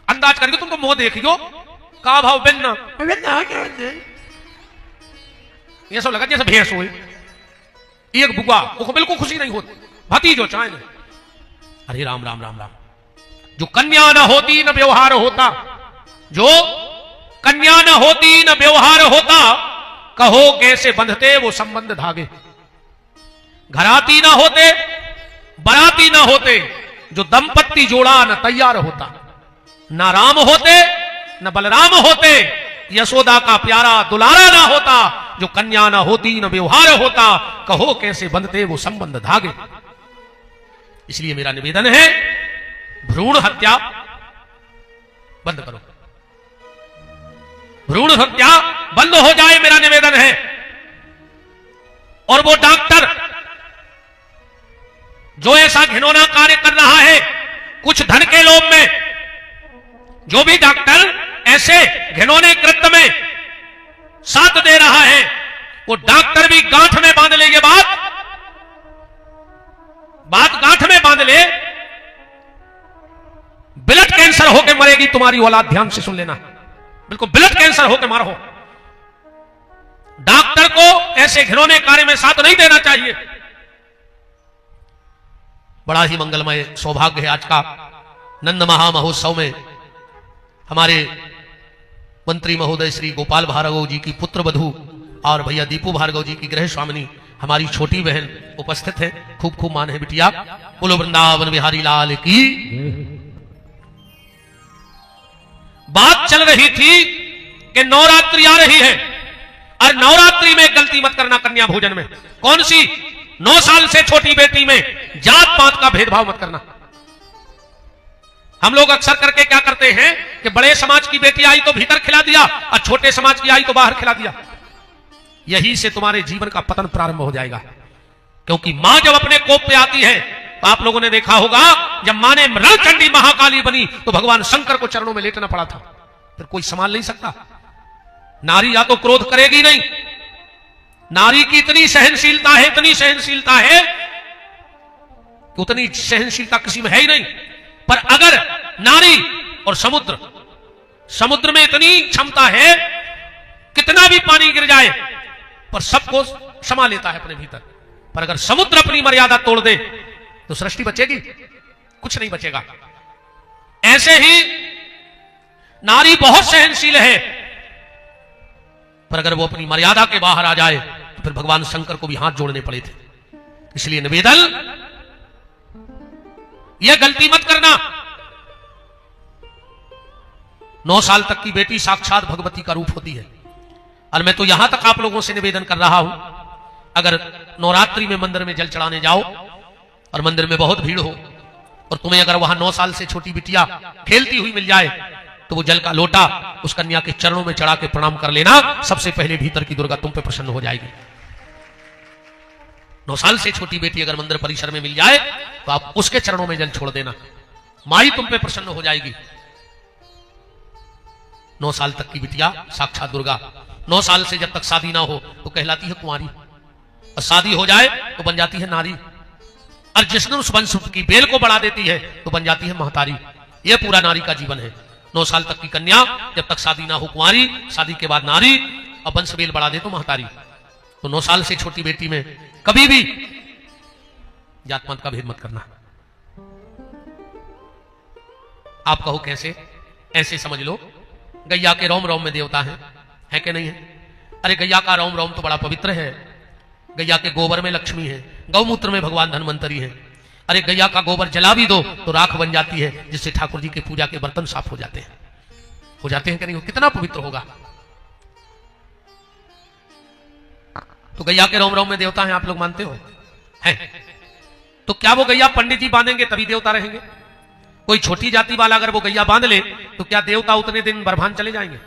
अंदाज करके तुम तो मोह देखियो का भाव बिन्ना ये सब लगा जैसे भैंस हुए। एक भुगा वो बिल्कुल खुशी नहीं होती, भतीजो चाहे। अरे राम राम राम राम। जो कन्या न होती न व्यवहार होता, जो कन्या न होती न व्यवहार होता, कहो कैसे बंधते वो संबंध धागे। घराती ना होते बराती ना होते, जो दंपत्ति जोड़ा न तैयार होता। ना राम होते न बलराम होते, यशोदा का प्यारा दुलारा ना होता। जो कन्या ना होती न व्यवहार होता, कहो कैसे बंधते वो संबंध धागे। इसलिए मेरा निवेदन है, भ्रूण हत्या बंद करो। भ्रूण हत्या बंद हो जाए, मेरा निवेदन है। और वो डॉक्टर जो ऐसा घिनौना कार्य कर रहा है कुछ धन के लोभ में, जो भी डॉक्टर ऐसे घिनौने कृत्य में साथ दे रहा है, वो डॉक्टर भी गांठ में बांध ले। ये बात गांठ में बांध ले। ब्लड कैंसर होकर मरेगी तुम्हारी औलाद, ध्यान से सुन लेना। बिल्कुल ब्लड कैंसर होकर मारो। डॉक्टर को ऐसे घिनौने कार्य में साथ नहीं देना चाहिए। बड़ा ही मंगलमय सौभाग्य है आज का नंद महामहोत्सव में हमारे मंत्री महोदय श्री गोपाल भार्गव जी की पुत्र वधू और भैया दीपू भार्गव जी की गृह स्वामिनी हमारी छोटी बहन उपस्थित है। खूब खूब मान है बिटिया। बोलो वृंदावन बिहारी लाल की। बात चल रही थी कि नवरात्रि आ रही है, और नवरात्रि में गलती मत करना कन्या भोजन में। कौन सी? 9 साल से छोटी बेटी में जात पात का भेदभाव मत करना। हम लोग अक्सर करके क्या करते हैं कि बड़े समाज की बेटी आई तो भीतर खिला दिया और छोटे समाज की आई तो बाहर खिला दिया। यही से तुम्हारे जीवन का पतन प्रारंभ हो जाएगा। क्योंकि मां जब अपने कोप पे आती है, तो आप लोगों ने देखा होगा जब मां ने रणचंडी महाकाली बनी तो भगवान शंकर को चरणों में लेटना पड़ा था। फिर कोई संभाल नहीं सकता। नारी या तो क्रोध करेगी नहीं, नारी की इतनी सहनशीलता है, इतनी सहनशीलता है, उतनी सहनशीलता किसी में है ही नहीं। पर अगर नारी और समुद्र में इतनी क्षमता है, कितना भी पानी गिर जाए पर सबको समा लेता है अपने भीतर। पर अगर समुद्र अपनी मर्यादा तोड़ दे तो सृष्टि बचेगी? कुछ नहीं बचेगा। ऐसे ही नारी बहुत सहनशील है, पर अगर वो अपनी मर्यादा के बाहर आ जाए तो फिर भगवान शंकर को भी हाथ जोड़ने पड़े थे। इसलिए निवेदन, यह गलती मत करना। 9 साल तक की बेटी साक्षात भगवती का रूप होती है। और मैं तो यहां तक आप लोगों से निवेदन कर रहा हूं, अगर नवरात्रि में मंदिर में जल चढ़ाने जाओ और मंदिर में बहुत भीड़ हो और तुम्हें अगर वहां 9 साल से छोटी बिटिया खेलती हुई मिल जाए तो वो जल का लोटा उस कन्या के चरणों में चढ़ा के प्रणाम कर लेना। सबसे पहले भीतर की दुर्गा तुम पे प्रसन्न हो जाएगी। 9 साल से छोटी बेटी अगर मंदिर परिसर में मिल जाए तो आप उसके चरणों में जल छोड़ देना, माई तुम पे प्रसन्न हो जाएगी। 9 साल तक की बिटिया साक्षात दुर्गा। 9 साल से जब तक शादी ना हो तो कहलाती है कुंवारी, और शादी हो जाए तो बन जाती है नारी, और जिसने उस वंश की बेल को बढ़ा देती है तो बन जाती है महतारी। यह पूरा नारी का जीवन है। 9 साल तक की कन्या जब तक शादी ना हो कुंवारी, शादी के बाद नारी, और वंश बेल बढ़ा दे तो महतारी। तो 9 साल से छोटी बेटी में कभी भी जात पात का भेद मत करना। आप कहो कैसे? ऐसे समझ लो, गैया के रोम रोम में देवता है कि नहीं है? अरे गैया का रोम रोम तो बड़ा पवित्र है। गैया के गोबर में लक्ष्मी है, गौमूत्र में भगवान धन्वंतरी है। अरे गैया का गोबर जला भी दो तो राख बन जाती है, जिससे ठाकुर जी के पूजा के बर्तन साफ हो जाते हैं कि नहीं? कितना पवित्र होगा। तो गैया के रोम रोम में देवता है, आप लोग मानते हो? हैं? तो क्या वो गैया पंडित जी बांधेंगे तभी देवता रहेंगे? कोई छोटी जाति वाला अगर वो गैया बांध ले तो क्या देवता उतने दिन बरभान चले जाएंगे?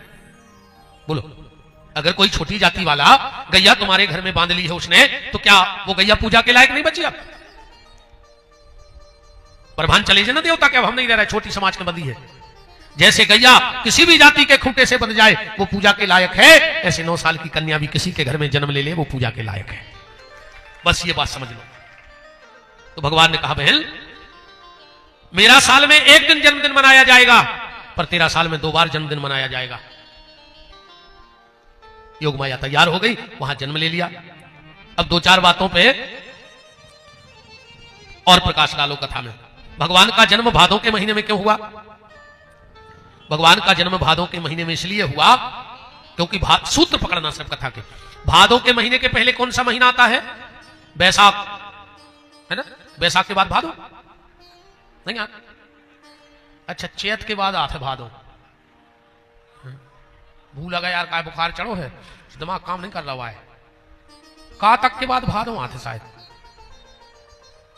बोलो, अगर कोई छोटी जाति वाला गैया तुम्हारे घर में बांध ली है उसने, तो क्या वो गैया पूजा के लायक नहीं बची? अब बरभान चले जाए ना देवता, क्या हम नहीं रह रहे? छोटी समाज के बंदी है। जैसे गैया किसी भी जाति के खूंटे से बन जाए वो पूजा के लायक है, ऐसे 9 साल की कन्या भी किसी के घर में जन्म ले वो पूजा के लायक है। बस ये बात समझ लो। तो भगवान ने कहा, बहन मेरा साल में 1 दिन जन्मदिन मनाया जाएगा, पर तेरा साल में 2 बार जन्मदिन मनाया जाएगा। योग माया तैयार हो गई, वहां जन्म ले लिया। अब 2-4 बातों पे और प्रकाश डालो कथा में। भगवान का जन्म भादों के महीने में क्यों हुआ? भगवान का जन्म भादों के महीने में इसलिए हुआ क्योंकि सूत्र पकड़ना सब कथा के। भादों के महीने के पहले कौन सा महीना आता है? बैसाख, है ना? बैसाख के बाद भादो नहीं आता? अच्छा, चैत के बाद आता है भादो। भूल लगा यार, का बुखार चढ़ो है, दिमाग काम नहीं कर रहा है। का तक के बाद भादो आते शायद।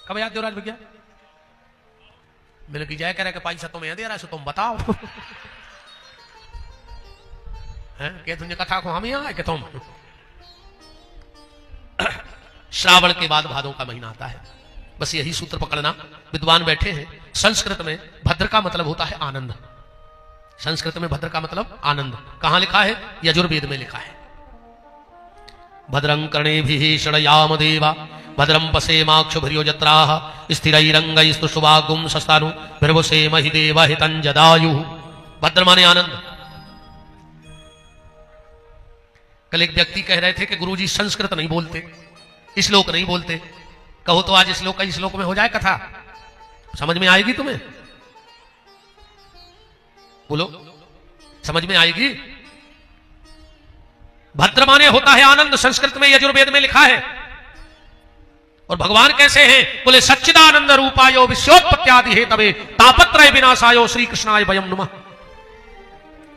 कब याद देवराज भैया? मैंने की जय कह रहे कि पैसा तुम्हें दे रहा है, तुम बताओ। क्या तुमने कथा को हम यहां है कि तुम? श्रावण के बाद भादों का महीना आता है। बस यही सूत्र पकड़ना। विद्वान बैठे हैं। संस्कृत में भद्र का मतलब होता है आनंद। संस्कृत में भद्र का मतलब आनंद। कहां लिखा है? यजुर्वेद में लिखा है। भद्रं कर्णेभिः शृणुयाम देवा, भद्रं पश्येमाक्षुभिर्यो जत्राः, स्थिरैरङ्गैस्तुष्टुवागुं सस्तानु भृवसेमहि देवहितं जदायुः। भद्र माने आनंद। कल एक व्यक्ति कह रहे थे कि गुरुजी संस्कृत नहीं बोलते, श्लोक नहीं बोलते। कहो तो आज श्लोक का श्लोक में हो जाए कथा, समझ में आएगी तुम्हें? बोलो, समझ में आएगी? भद्र माने होता है आनंद। संस्कृत में यजुर्वेद में लिखा है। और भगवान कैसे हैं? बोले सच्चिदानंद रूपायो विश्वोत्पत्त्यादि हेतवे तापत्रय विनाशायो श्री कृष्णाय वयम नमः।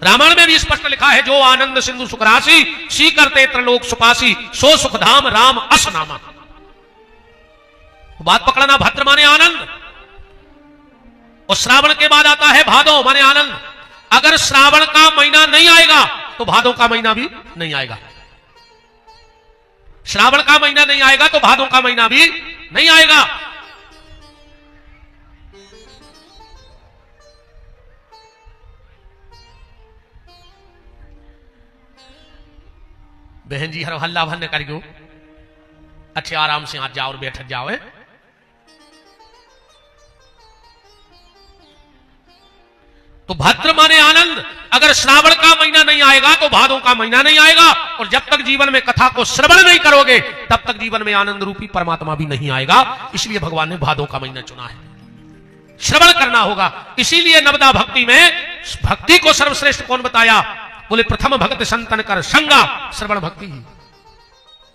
रामायण में भी स्पष्ट लिखा है, जो आनंद सिंधु सुख राशि, सी करते त्रिलोक सुपासी, सो सुख धाम राम अस नामा। बात पकड़ना, भद्र माने आनंद। और श्रावण के बाद आता है भादो माने आनंद। अगर श्रावण का महीना नहीं आएगा तो भादो का महीना भी नहीं आएगा। श्रावण का महीना नहीं आएगा तो भादो का महीना भी नहीं आएगा। बहन जी हर हल्ला भर न करियो, अच्छे आराम से आज जाओ और बैठ जाओ। है तो भद्र माने आनंद। अगर श्रावण का महीना नहीं आएगा तो भादों का महीना नहीं आएगा। और जब तक जीवन में कथा को श्रवण नहीं करोगे तब तक जीवन में आनंद रूपी परमात्मा भी नहीं आएगा। इसलिए भगवान ने भादों का महीना चुना है, श्रवण करना होगा। इसीलिए नवदा भक्ति में भक्ति को सर्वश्रेष्ठ कौन बताया? बोले प्रथम भक्त संतन कर संगा श्रवण भक्ति।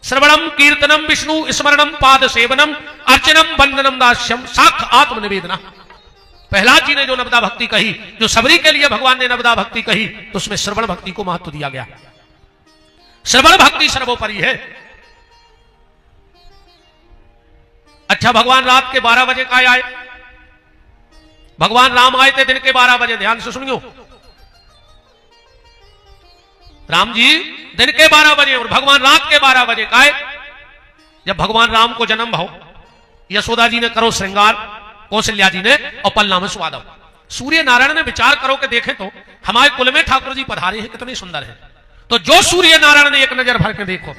श्रवणम कीर्तनम विष्णु स्मरणम पाद सेवनम अर्चनम वंदनम दास्यम साख आत्मनिवेदना। प्रहलाद जी ने जो नवदा भक्ति कही, जो सबरी के लिए भगवान ने नवदा भक्ति कही, तो उसमें श्रवण भक्ति को महत्व दिया गया। श्रवण भक्ति सर्वोपरि है। अच्छा, भगवान रात के 12 बजे का आए? भगवान राम आए थे दिन के 12 बजे। ध्यान से सुनियो, राम जी दिन के 12 बजे और भगवान रात के 12 बजे का आए। जब भगवान राम को जन्म भाव, यशोदा जी ने करो श्रृंगार, कौशल्या जी ने और पलना में स्वादव। सूर्य नारायण ने विचार करो कि देखें तो हमारे कुल में ठाकुर जी पधारे हैं, कितने सुंदर हैं। तो जो सूर्य नारायण ने एक नजर भर के देखो,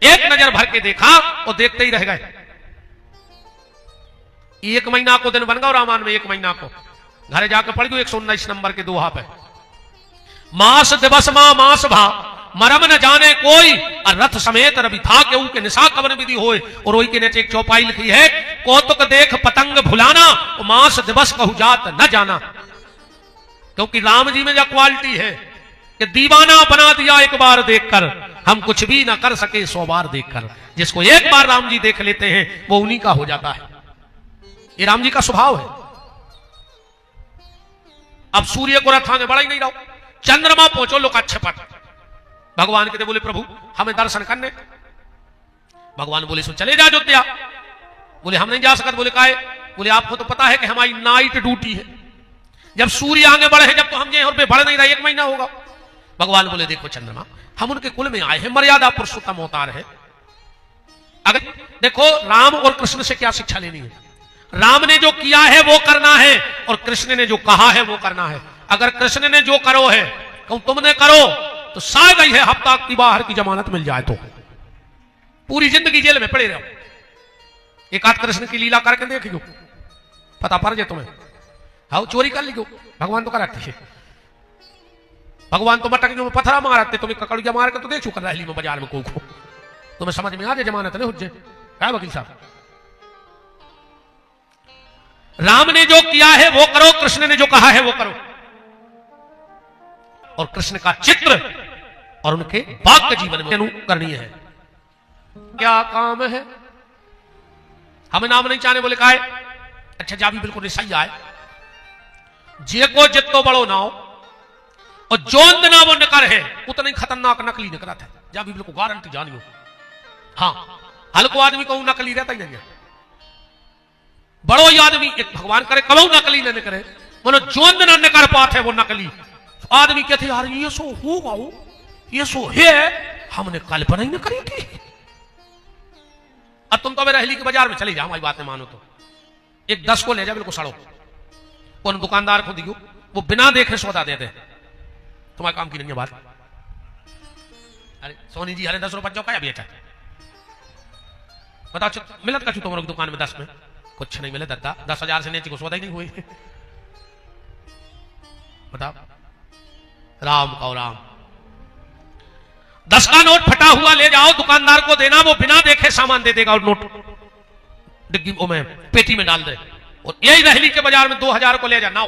एक नजर भर के देखा और देखते ही रह गए। 1 महीना को दिन बन गया रामायण में। 1 महीना को घर जाकर पढ़ गयो 119 नंबर के दोहा पे। मास दिवस मास भा मरम न जाने कोई, और रथ समेत रवि था केऊ के निशा कवन विधि होए। और वही के नीचे एक चौपाई लिखी है, कौतुक देख पतंग भुलाना, मास दिवस कहु जात न जाना। क्योंकि राम जी में यह क्वालिटी है कि दीवाना बना दिया एक बार देखकर, हम कुछ भी ना कर सके 100 बार देखकर। जिसको एक बार राम जी देख लेते हैं वो उन्हीं का हो जाता है। ये राम जी का स्वभाव है। अब सूर्य को रथ आगे बढ़ा ही नहीं रहो, चंद्रमा पहुंचो लोग अच्छे पट। भगवान कहते बोले प्रभु हमें दर्शन करने। भगवान बोले सो चले जा अयोध्या। बोले हम नहीं जा सकते। बोले काहे? बोले आपको तो पता है कि हमारी नाइट ड्यूटी है। जब सूर्य आगे बढ़े, जब तो हम ये और पे बढ़ नहीं रहा, 1 महीना होगा। भगवान बोले देखो चंद्रमा, हम उनके कुल में आए हैं, मर्यादा पुरुषोत्तम अवतार है। अगर देखो राम और कृष्ण से क्या शिक्षा लेनी है? राम ने जो किया है वो करना है और कृष्ण ने जो कहा है वो करना है। अगर कृष्ण ने जो करो है कहूं तुमने करो तो शायद ही है हफ्ता की बाहर की जमानत मिल जाए तो पूरी जिंदगी जेल में पड़े रहो। एक आध कृष्ण की लीला करके देख लो, पता पड़ जाए तुम्हें। हाँ चोरी कर लीजिए, भगवान तो कराते है। भगवान तो मटक में पत्थरा मारते, तुम्हें ककड़िया मार के तो देख चुका रैली में बाजार में को तुम्हें समझ में आ जाए जमानत नहीं हो जाए। क्या वकील साहब, राम ने जो किया है वो करो, कृष्ण ने जो कहा है वो करो। और कृष्ण का चित्र और उनके वाक्य जीवन में अनुकरणीय है। क्या काम है? हमें नाम नहीं चाहने बोले का है? अच्छा जा भी बिल्कुल सही आए। जे को जितो बड़ो ना हो और जो ना वो नकर है उतना ही खतरनाक नकली निकला था। जा भी बिल्कुल गारंटी जानियो। हाँ हल्को आदमी को नकली रहता ही नहीं है। बड़ो ही आदमी एक भगवान करे कबू नकली न करे, मनो जोंद न कर पाते वो नकली आदमी कहते यार ये सो होगा, ये सो है, हमने कल्पना ही न करी थी। अब तुम तो मेरे रहली के बाजार में चले जाओ, हमारी बात नहीं मानो तो एक 10 को ले जाओ बिल्कुल सड़ो, उन दुकानदार को दियो, वो बिना देखे सौदा दे दे। तुम्हारे काम की नहीं है बात। अरे सोनी जी अरे 10 रुपये जाओ क्या बेटा बताओ मिलत का तुम्हारे दुकान में 10 में कुछ नहीं मिले दत्ता। 10,000 से नीचे को सौदा ही नहीं हुई। बताओ राम का राम 10 का नोट फटा हुआ ले जाओ दुकानदार को देना, वो बिना देखे सामान दे देगा और नोट डिग्गी में पेटी में डाल दे। और यही रहली के बाजार में 2,000 को ले जा नाओ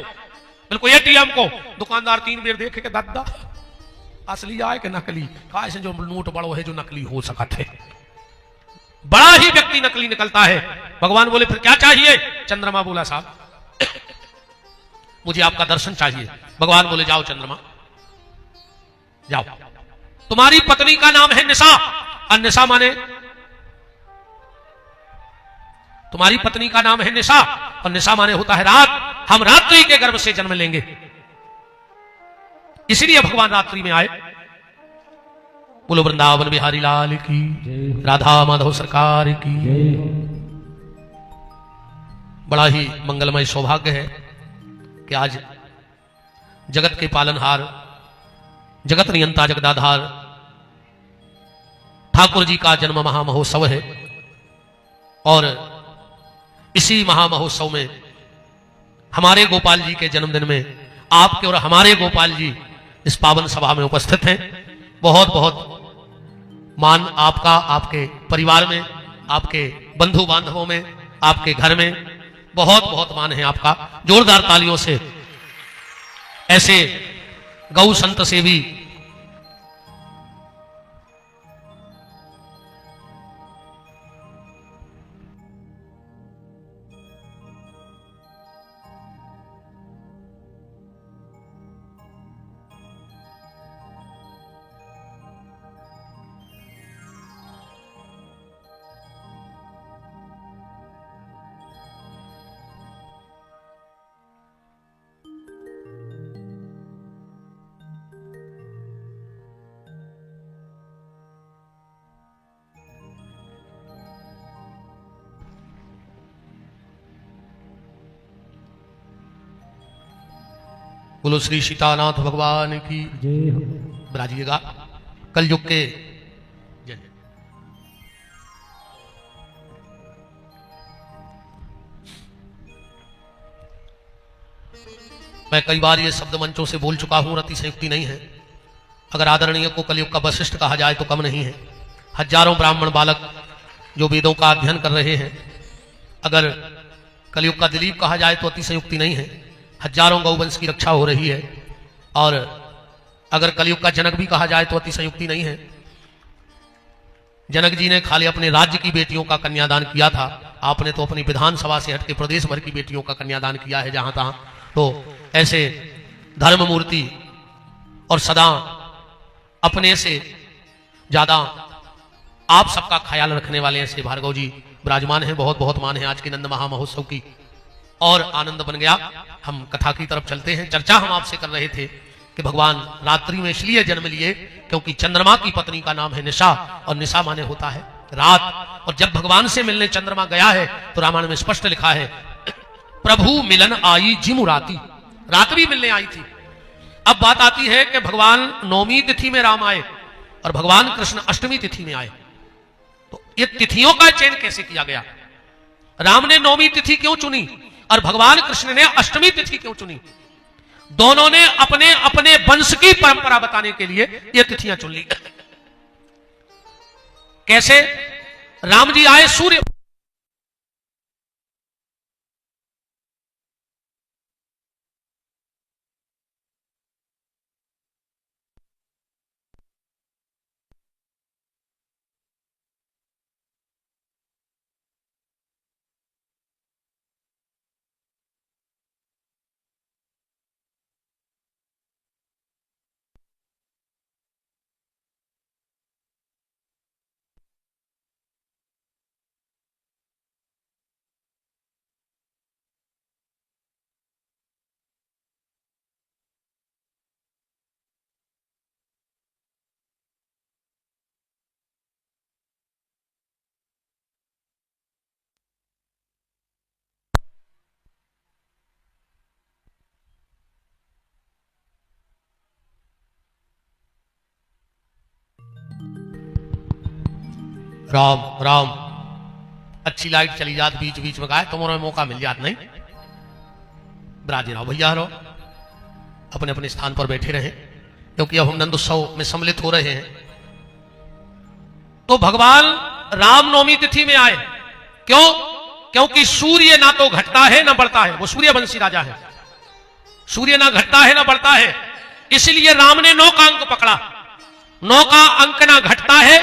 बिल्कुल एटीएम को दुकानदार 3 बेर देखे के दादा असली आए कि नकली, कहा से जो नोट बड़ो है जो नकली हो सका थे। बड़ा ही व्यक्ति नकली निकलता है। भगवान बोले फिर क्या चाहिए? चंद्रमा बोला साहब मुझे आपका दर्शन चाहिए। भगवान बोले जाओ चंद्रमा जाओ, तुम्हारी पत्नी का नाम है निशा। और निशा माने तुम्हारी पत्नी का नाम है निशा और निशा माने होता है रात। हम रात्रि के गर्भ से जन्म लेंगे। इसलिए भगवान रात्रि में आए। बोलो वृंदावन बिहारी लाल की, राधा माधव सरकार की। बड़ा ही मंगलमय सौभाग्य है कि आज जगत के पालनहार, जगत नियंता, जगदाधार ठाकुर जी का जन्म महामहोत्सव है। और इसी महामहोत्सव में हमारे गोपाल जी के जन्मदिन में आपके और हमारे गोपाल जी इस पावन सभा में उपस्थित हैं। बहुत बहुत मान आपका, आपके परिवार में, आपके बंधु बांधवों में, आपके घर में बहुत बहुत मान है आपका। जोरदार तालियों से ऐसे गौ संत सेवी बोलो श्री सीतानाथ भगवान की जय हो। बराजिएगा। कलयुग के जय। मैं कई बार ये शब्द मंचों से बोल चुका हूं, अतिशयोक्ति नहीं है। अगर आदरणीय को कलयुग का वशिष्ठ कहा जाए तो कम नहीं है। हजारों ब्राह्मण बालक जो वेदों का अध्ययन कर रहे हैं, अगर कलयुग का दिलीप कहा जाए तो अतिशयोक्ति नहीं है। हजारों गौवंश की रक्षा हो रही है। और अगर कलयुग का जनक भी कहा जाए तो अतिशयोक्ति नहीं है। जनक जी ने खाली अपने राज्य की बेटियों का कन्यादान किया था, आपने तो अपनी विधानसभा से हटके प्रदेश भर की बेटियों का कन्यादान किया है जहां तहां। तो ऐसे धर्म मूर्ति और सदा अपने से ज्यादा आप सबका ख्याल रखने वाले ऐसे भार्गव जी विराजमान हैं। बहुत बहुत मान है आज के नंद महामहोत्सव की। और आनंद बन गया। हम कथा की तरफ चलते हैं। चर्चा हम आपसे कर रहे थे कि भगवान रात्रि में इसलिए जन्म लिए क्योंकि चंद्रमा की पत्नी का नाम है निशा, और निशा माने होता है रात। और जब भगवान से मिलने चंद्रमा गया है तो रामायण में स्पष्ट लिखा है, प्रभु मिलन आई जिमु राती, रात्रि मिलने आई थी। अब बात आती है कि भगवान नौमी तिथि में राम आए और भगवान कृष्ण अष्टमी तिथि में आए, तो ये तिथियों का चयन कैसे किया गया? राम ने नौमी तिथि क्यों चुनी और भगवान कृष्ण ने अष्टमी तिथि क्यों चुनी? दोनों ने अपने अपने वंश की परंपरा बताने के लिए ये तिथियां चुन ली। कैसे? राम जी आए सूर्य राम राम। अच्छी लाइट चली जात बीच बीच में, गाय तुम्हारा मौका मिल जात नहीं। ब्राजी रहो भैया, रहो अपने अपने स्थान पर बैठे रहे, क्योंकि अब हम नंद उत्सव में सम्मिलित हो रहे हैं। तो भगवान रामनवमी तिथि में आए। क्यों? क्योंकि सूर्य ना तो घटता है ना बढ़ता है, वो सूर्यवंशी राजा है। सूर्य ना घटता है ना बढ़ता है, इसलिए राम ने 9 का अंक पकड़ा। 9 का अंक ना घटता है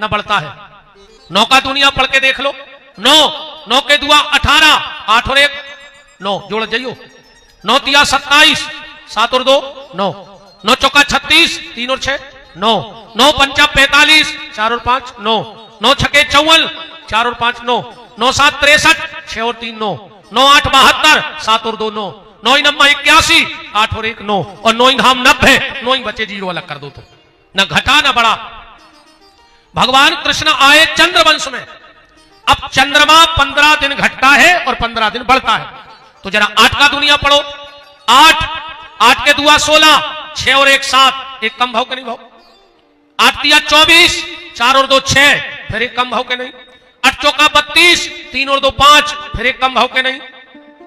ना बढ़ता है। 9 का दुनिया पढ़ के देख लो। 9 के दुआ 18, 8 और 1 9, जोड़ जाइयो। 9 तिया 27, 7 और 2 9, 9 चौका 36, 3 और 6 9, 9 पंचा 45, 4 और 5 9, 9 छके 54, 4 और 5 9, 9 7 63, 6 और 3 9, 9 8 72, 7 और 2 9, 9 नम्मा 81, 8 और 1 9, और 9 धाम 90, 9 बचे 0 अलग कर दो तो न घटा न बढ़ा। भगवान कृष्ण आए चंद्रवंश में। अब चंद्रमा 15 दिन घटता है और 15 दिन बढ़ता है। तो जरा 8 का दुनिया पढ़ो। 8 8 के दुआ 16, 6 और 1 7, एक कम भाव के नहीं भाव। 8 दिया 24, 4 और 2 6, फिर एक कम भाव के नहीं। 8 चौका 32, 3 और 2 5, फिर एक कम भाव के नहीं।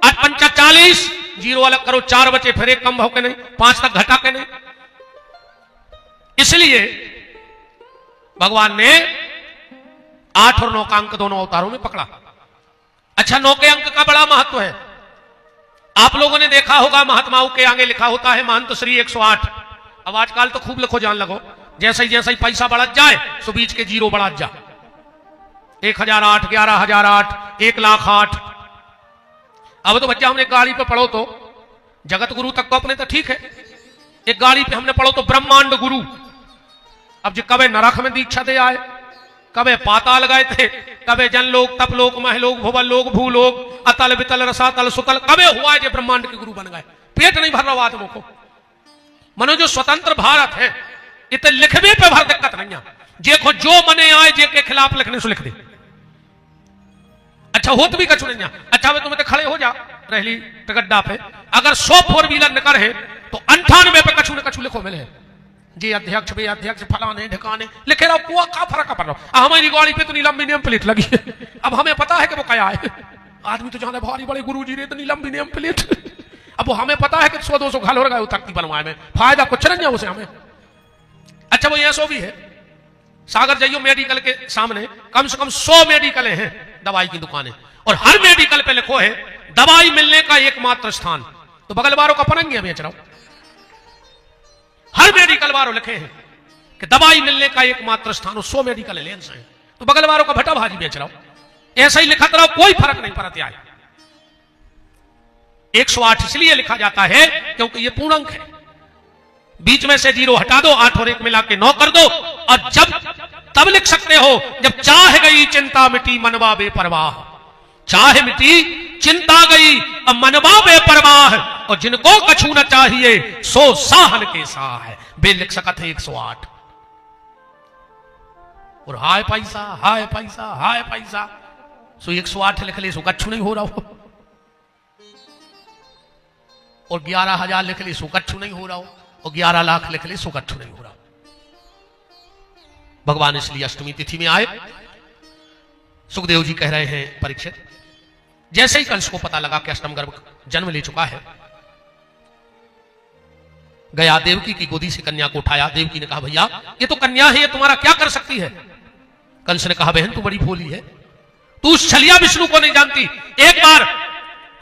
8 पंचा 40, 0 अलग करो 4 बचे, फिर एक कम भाव के नहीं। 5 तक घटा के नहीं। इसलिए भगवान ने 8 और 9 का अंक दोनों अवतारों में पकड़ा। अच्छा, 9 के अंक का बड़ा महत्व है। आप लोगों ने देखा होगा महात्माओं के आगे लिखा होता है महंत श्री 108। अब आजकल तो खूब लिखो जान लगो, जैसे ही पैसा बढ़त जाए तो बीच के 0 बढ़त जा। 1008, 11008, 1,08,000। अब तो बच्चा हमने गाड़ी पे पढ़ो तो जगत गुरु तक तो अपने तो ठीक है, एक गाड़ी पे हमने पढ़ो तो ब्रह्मांड गुरु। अब जो कबे नरक में दीक्षा दे आए, कबे पाताल गए थे, कबे जनलोक तपलोक महलोक भुवलोक भूलोक अतल वितल रसातल सुतल, कबे हुआ है जो ब्रह्मांड के गुरु बन गए। पेट नहीं भर रहा आदमों को। मनो जो स्वतंत्र भारत है इतने लिखने पे भर दिक्कत नहीं है। देखो जो मने आए जे के खिलाफ लिखने से लिख दे। अच्छा होत भी कछु नहीं। अच्छा वे तुम्हें तो खड़े हो जा रहली टगड्डा पे, अगर 100 4 व्हीलर निकर है तो 98 पे कछु न कछु लिखो मिले जी अध्यक्ष वे अध्यक्ष फलाने ढिकाने लिखे रहो। कुआ का फर्क कर रहा। हमारी गाड़ी पे तो नीलम प्लेट लगी है। अब हमें पता है कि वो क्या है। आदमी तो जाने भारी बड़े गुरु जी रे तो नीलम प्लेट। अब वो हमें पता है कि 100 200 घाल हो गए उतरती बनवाए में फायदा कुछ नहीं है उसे हमें। अच्छा वो ऐसो भी है, सागर जाइयो मेडिकल के सामने कम से कम 100 मेडिकल हैं दवाई की दुकानें, और हर मेडिकल पे लिखो है दवाई मिलने का एकमात्र स्थान। तो बगल वालों का पनंगी बेच रहा हूं। हर मेडिकल वालों लिखे हैं कि दवाई मिलने का एकमात्र स्थान, 100 मेडिकल लेंस है, तो बगल वालों का भट्टा भाजी बेच रहा हूं। ऐसा ही लिखत रहो, कोई फर्क नहीं पड़ता है। 108 इसलिए लिखा जाता है क्योंकि ये पूर्णांक है। बीच में से 0 हटा दो, 8 और 1 मिला के 9 कर दो, और जब तब लिख सकते हो जब चाह गई चिंता मिटी मनवा बेपरवाह। चाह मिटी चिंता गई अब मनवा बेपरवाह, और जिनको कछु न चाहिए सो साहन के साह है। बे लिख सकत है 108। और हाय पैसा हाय पैसा हाय पैसा, सो 108 लिख ले सो कछु नहीं हो रहा हो, और 11,000 लिख ले सो कछु नहीं हो रहा हो, और 11 लाख लिख ले सो कछु नहीं हो रहा। भगवान इसलिए अष्टमी तिथि में आए। सुखदेव जी कह रहे हैं परीक्षित, जैसे ही कंस को पता लगा कि अष्टम गर्भ जन्म ले चुका है, गया देवकी की गोदी से कन्या को उठाया। देवकी ने कहा भैया ये तो कन्या है, ये तुम्हारा क्या कर सकती है। कंस ने कहा बहन तू बड़ी भोली है, तू उस छलिया विष्णु को नहीं जानती। एक बार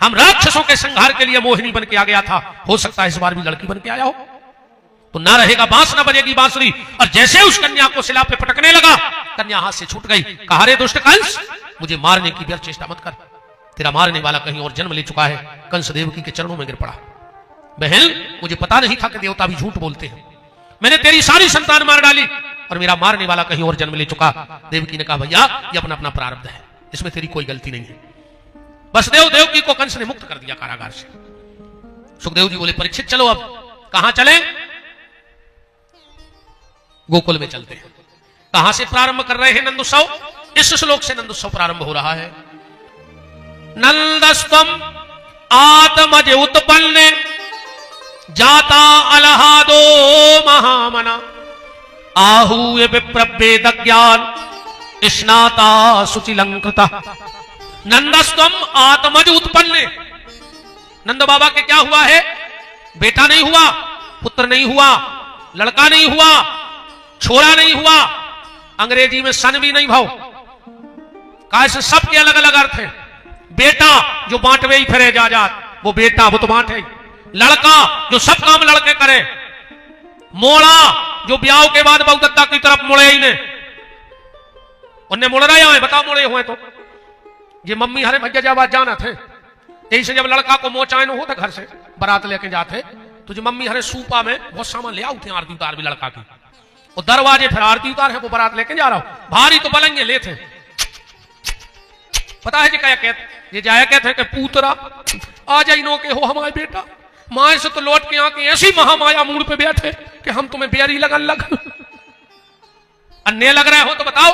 हम राक्षसों के संहार के लिए मोहिनी बन के आ गया था, हो सकता है इस बार भी लड़की बन के आया हो। तो ना रहेगा बांस ना बजेगी बांसुरी। और जैसे उस कन्या को शिला पे पटकने लगा, कन्या हाथ से छूट गई। कहा रे दुष्ट कंस, मुझे मारने की व्यर्थ चेष्टा मत कर, तेरा मारने वाला कहीं और जन्म ले चुका है। कंस देवकी के चरणों में गिर पड़ा। बहन मुझे पता नहीं था कि देवता भी झूठ बोलते हैं, मैंने तेरी सारी संतान मार डाली और मेरा मारने वाला कहीं और जन्म ले चुका। देवकी ने कहा भैया ये अपना अपना प्रारब्ध है, इसमें तेरी कोई गलती नहीं है। वसुदेव देवकी को कंस ने मुक्त कर दिया कारागार से। सुखदेव जी बोले परीक्षित चलो अब कहां चले। गोकुल में चलते हैं। कहां से प्रारंभ कर रहे हैं नंदोत्सव, इस श्लोक से नंदोत्सव प्रारंभ हो रहा है। नंदस्तम आत्मज उत्पन्न जाता अलहादो महामना आहूय विप्रवेद ज्ञान स्नाता सुचिलंकृता। नंदस्तम आत्मज उत्पन्न, नंद बाबा के क्या हुआ है, बेटा नहीं हुआ, पुत्र नहीं हुआ, लड़का नहीं हुआ, छोरा नहीं हुआ, अंग्रेजी में सन भी नहीं भाव, कैसे सबके अलग अलग अर्थ है। बेटा जो बांटवे ही फिरे जात वो बेटा वो तो बांटे। लड़का जो सब काम लड़के करे। मोड़ा जो ब्याह के बाद बहुदत्ता की तरफ मुड़े ही ने, उन्हें मुड़ रहे हैं बताओ मुड़े हुए तो ये मम्मी हरे भैया जब जाना थे, यही से जब लड़का को मोचायन हो तो घर से बारात लेके जाते तो जो मम्मी हरे सूपा में बहुत सामान ले आते आरती उतार भी लड़का की, और दरवाजे फिर आरती उतार है वो बारात लेके जा रहा हूं, भारी तो पलंगे ले थे। पता है जी क्या कहते ये जाया कहते हैं कि पूतरा आ जाई नो के हो हमारे बेटा, माए से तो लौट के आके ऐसी महामाया मूड पे बैठे कि हम तुम्हें बेरी लगन लग अन्य लग रहे हो तो बताओ,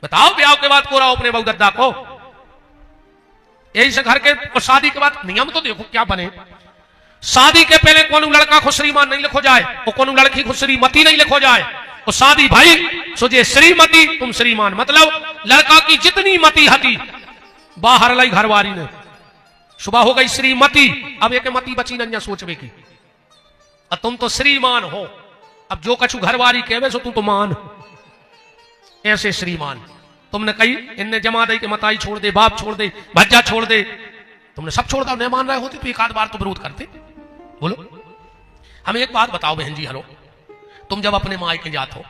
बताओ ब्याह के बाद कोरा अपने बहु दद्दा को। यही से घर के और शादी के बाद नियम तो देखो क्या बने। शादी के पहले कौन लड़का को श्रीमान नहीं लिखो जाए और कौन लड़की को श्रीमती नहीं लिखो जाए। और शादी भाई सोचे श्रीमती तुम श्रीमान, मतलब लड़का की जितनी मती हती बाहर लाई घरवारी ने, सुबह हो गई श्रीमती, अब एक मती बची न सोचवे की, और तुम तो श्रीमान हो। अब जो कछु घरवारी कहवे सो तुम तो मान, ऐसे श्रीमान। तुमने कही इनने जमा दई के मताई छोड़ दे, बाप छोड़ दे, भज्जा छोड़ दे, तुमने सब छोड़ दो, नहीं मान रहे होते तो एक आध बार तो विरोध करते। बोलो हमें एक बात बताओ बहन जी, हेलो, तुम जब अपने माई के जात हो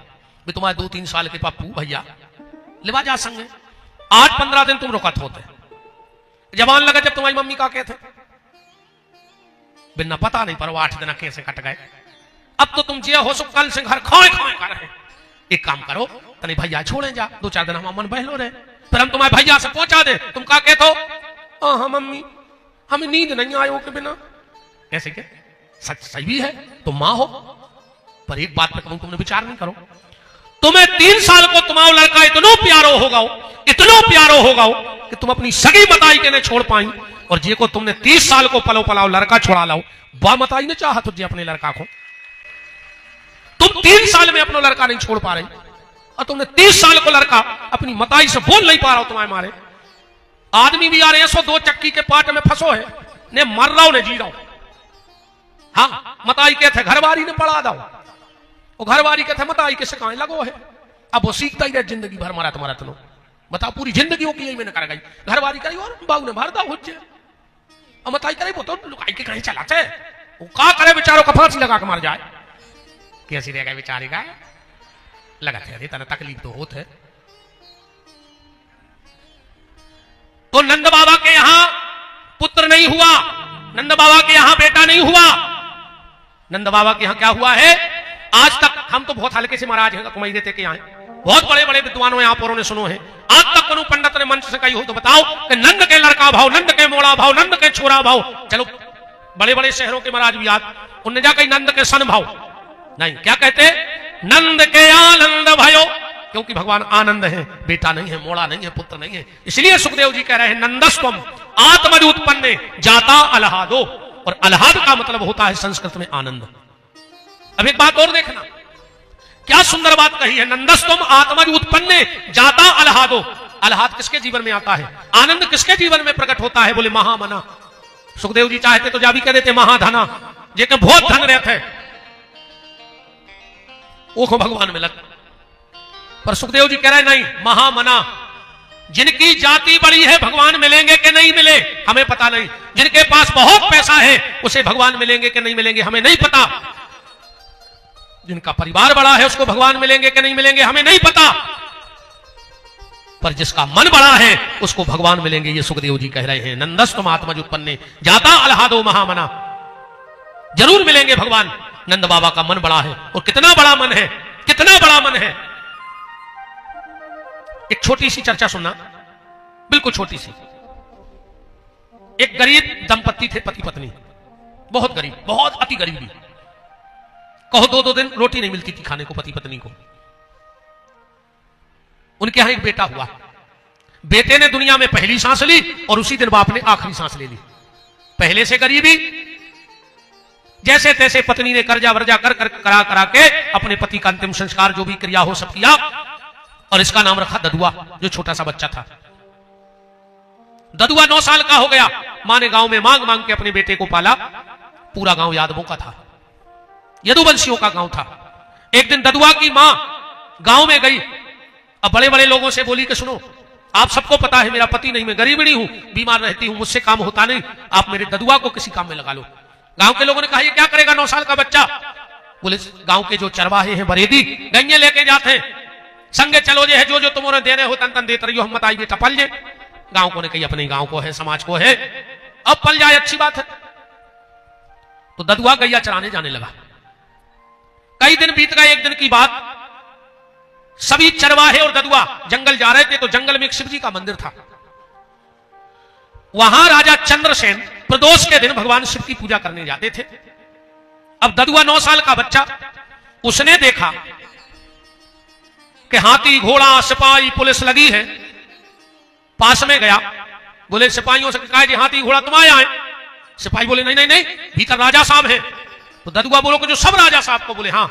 भी तुम्हारे 2-3 साल के पप्पू भैया लिवा जा संगे 8-15 दिन तुम रुकत होते, जवान लगा जब तुम्हारी मम्मी का कहते बिना पता नहीं पर 8 दिन कैसे कट गए। अब तो तुम जे हो सो कल से घर खोए खोए कर रहे। एक काम करो तनी भैया छोड़े जा, 2-4 दिन हम मन बहलो रहे, फिर हम तुम्हारे भैया से पहुंचा दे। तुम का कहते हो हाँ मम्मी हमें नींद नहीं आयो के बिना, ऐसे क्या सच सही भी है, तुम मां हो। पर एक बात पे कहूं तुमने विचार नहीं करो, तुम्हें 3 साल को तुम्हारा लड़का इतना प्यारो होगा, इतना प्यारो होगा कि तुम अपनी सगी मताई के नहीं छोड़ पाई, और जे को तुमने 30 साल को पलो पलाओ लड़का छोड़ा लाओ, बा मताई ने चाहा तुझे अपने लड़का को। तुम 3 साल में अपना लड़का नहीं छोड़ पा रही और तुमने 30 साल को लड़का अपनी मताई से बोल नहीं पा रहा हो तुम्हारे मारे। आदमी भी आ रहे हैं 102 चक्की के पाट में फंसो है, ने मर रहा हो ने जी रहा हो। हाँ मताई के थे घरवारी ने पढ़ा दो, वो घरवारी के थे मताई के सिखाने लगो है। अब वो सीखता ही रहे जिंदगी भर मरा तुम्हारा तनो, बताओ पूरी जिंदगी वो की मैंने कर गई, घरवारी करी और बाबू ने भर दा हो और मताई करे वो तो लुकाई के कहीं चलाते, वो का करे बेचारों का फांसी लगा के मर जाए, कैसी रह गए बेचारे का लगाते रहे तना तकलीफ तो होत है। तो नंद बाबा के यहां पुत्र नहीं हुआ, नंद बाबा के यहां बेटा नहीं हुआ, नंद बाबा के यहां क्या हुआ है। आज तक हम तो बहुत हल्के से महाराज हैं कुमाई देते के यहाँ बहुत बड़े बड़े विद्वानों यहाँ पर ने सुनो है, आज तक कोनो पंडित ने मंच से कही हो तो बताओ कि नंद के लड़का भाव, नंद के मोड़ा भाव, नंद के छोरा भाव। चलो बड़े बड़े शहरों के महाराज भी याद उनने जाकर नंद के सन भाव नहीं, क्या कहते नंद के आनंद भयो, क्योंकि भगवान आनंद है, बेटा नहीं है, मोड़ा नहीं है, पुत्र नहीं है। इसलिए सुखदेव जी कह रहे हैं नंदस्वम आत्मज उत्पन्ने जाता अलहादो, और अलहाद का मतलब होता है संस्कृत में आनंद। अब एक बात और देखना, क्या सुंदर बात कही है, नंदस्वम आत्मज उत्पन्ने जाता अलहादो। अलहाद किसके जीवन में आता है, आनंद किसके जीवन में प्रकट होता है, बोले महामना। सुखदेव जी चाहते तो जा भी कह देते महाधना, जेके बहुत धन रहते वो को भगवान में लग, पर सुखदेव जी कह रहे नहीं, महामना। जिनकी जाति बड़ी है भगवान मिलेंगे कि नहीं मिले हमें पता नहीं, जिनके पास बहुत पैसा है उसे भगवान मिलेंगे कि नहीं मिलेंगे हमें नहीं पता, जिनका परिवार बड़ा है उसको भगवान मिलेंगे कि नहीं मिलेंगे हमें नहीं पता, पर जिसका मन बड़ा है उसको भगवान मिलेंगे, ये सुखदेव जी कह रहे हैं। नंदस्तुम आत्मज उत्पन्ने जाता अलहादो महामना, जरूर मिलेंगे भगवान। नंद बाबा का मन बड़ा है, और कितना बड़ा मन है, कितना बड़ा मन है। एक छोटी सी चर्चा सुनना, बिल्कुल छोटी सी। एक गरीब दंपत्ति थे, पति पत्नी, बहुत गरीब, बहुत अति गरीबी, कहो 2-2 दिन रोटी नहीं मिलती थी खाने को पति पत्नी को। उनके यहां एक बेटा हुआ, बेटे ने दुनिया में पहली सांस ली और उसी दिन बाप ने आखिरी सांस ले ली। पहले से गरीबी, जैसे तैसे पत्नी ने कर्जा वर्जा करा के अपने पति का अंतिम संस्कार जो भी क्रिया हो सब किया, और इसका नाम रखा ददुआ, जो छोटा सा बच्चा था। ददुआ 9 साल का हो गया, मां ने गांव में मांग मांग के अपने बेटे को पाला। पूरा गांव यादवों का था, यदुवंशियों का गांव था। एक दिन ददुआ की मां गांव में गई, अब बड़े बड़े लोगों से बोली कि सुनो, आप सबको पता है मेरा पति नहीं, मैं गरीबड़ी हूं, बीमार रहती हूं, मुझसे काम होता नहीं, आप मेरे ददुआ को किसी काम में लगा लो। गांव के लोगों ने कहा ये क्या करेगा 9 साल का बच्चा। बोले गांव के जो चरवाहे हैं बरेदी गैये लेके जाते हैं, संगे चलो जे है, जो जो तुम्हारे देने हो तन तन देते रहियो, हम बताइए टपल जे। गांव को ने कही अपने गांव को है, समाज को है, अब पल जाए अच्छी बात है। तो ददुआ गैया चराने जाने लगा। कई दिन बीत गए। एक दिन की बात, सभी चरवाहे और ददुआ जंगल जा रहे थे, तो जंगल में एक शिव जी का मंदिर था। वहां राजा चंद्रसेन प्रदोष के दिन भगवान शिव की पूजा करने जाते थे। अब ददुआ 9 साल का बच्चा, उसने देखा कि हाथी घोड़ा सिपाही पुलिस लगी है। पास में गया, बोले सिपाहियों से कहा जी हाथी घोड़ा तुम आए। सिपाही बोले नहीं नहीं नहीं, भीतर राजा साहब हैं। तो ददुआ बोलो कि जो सब राजा साहब को बोले हाँ।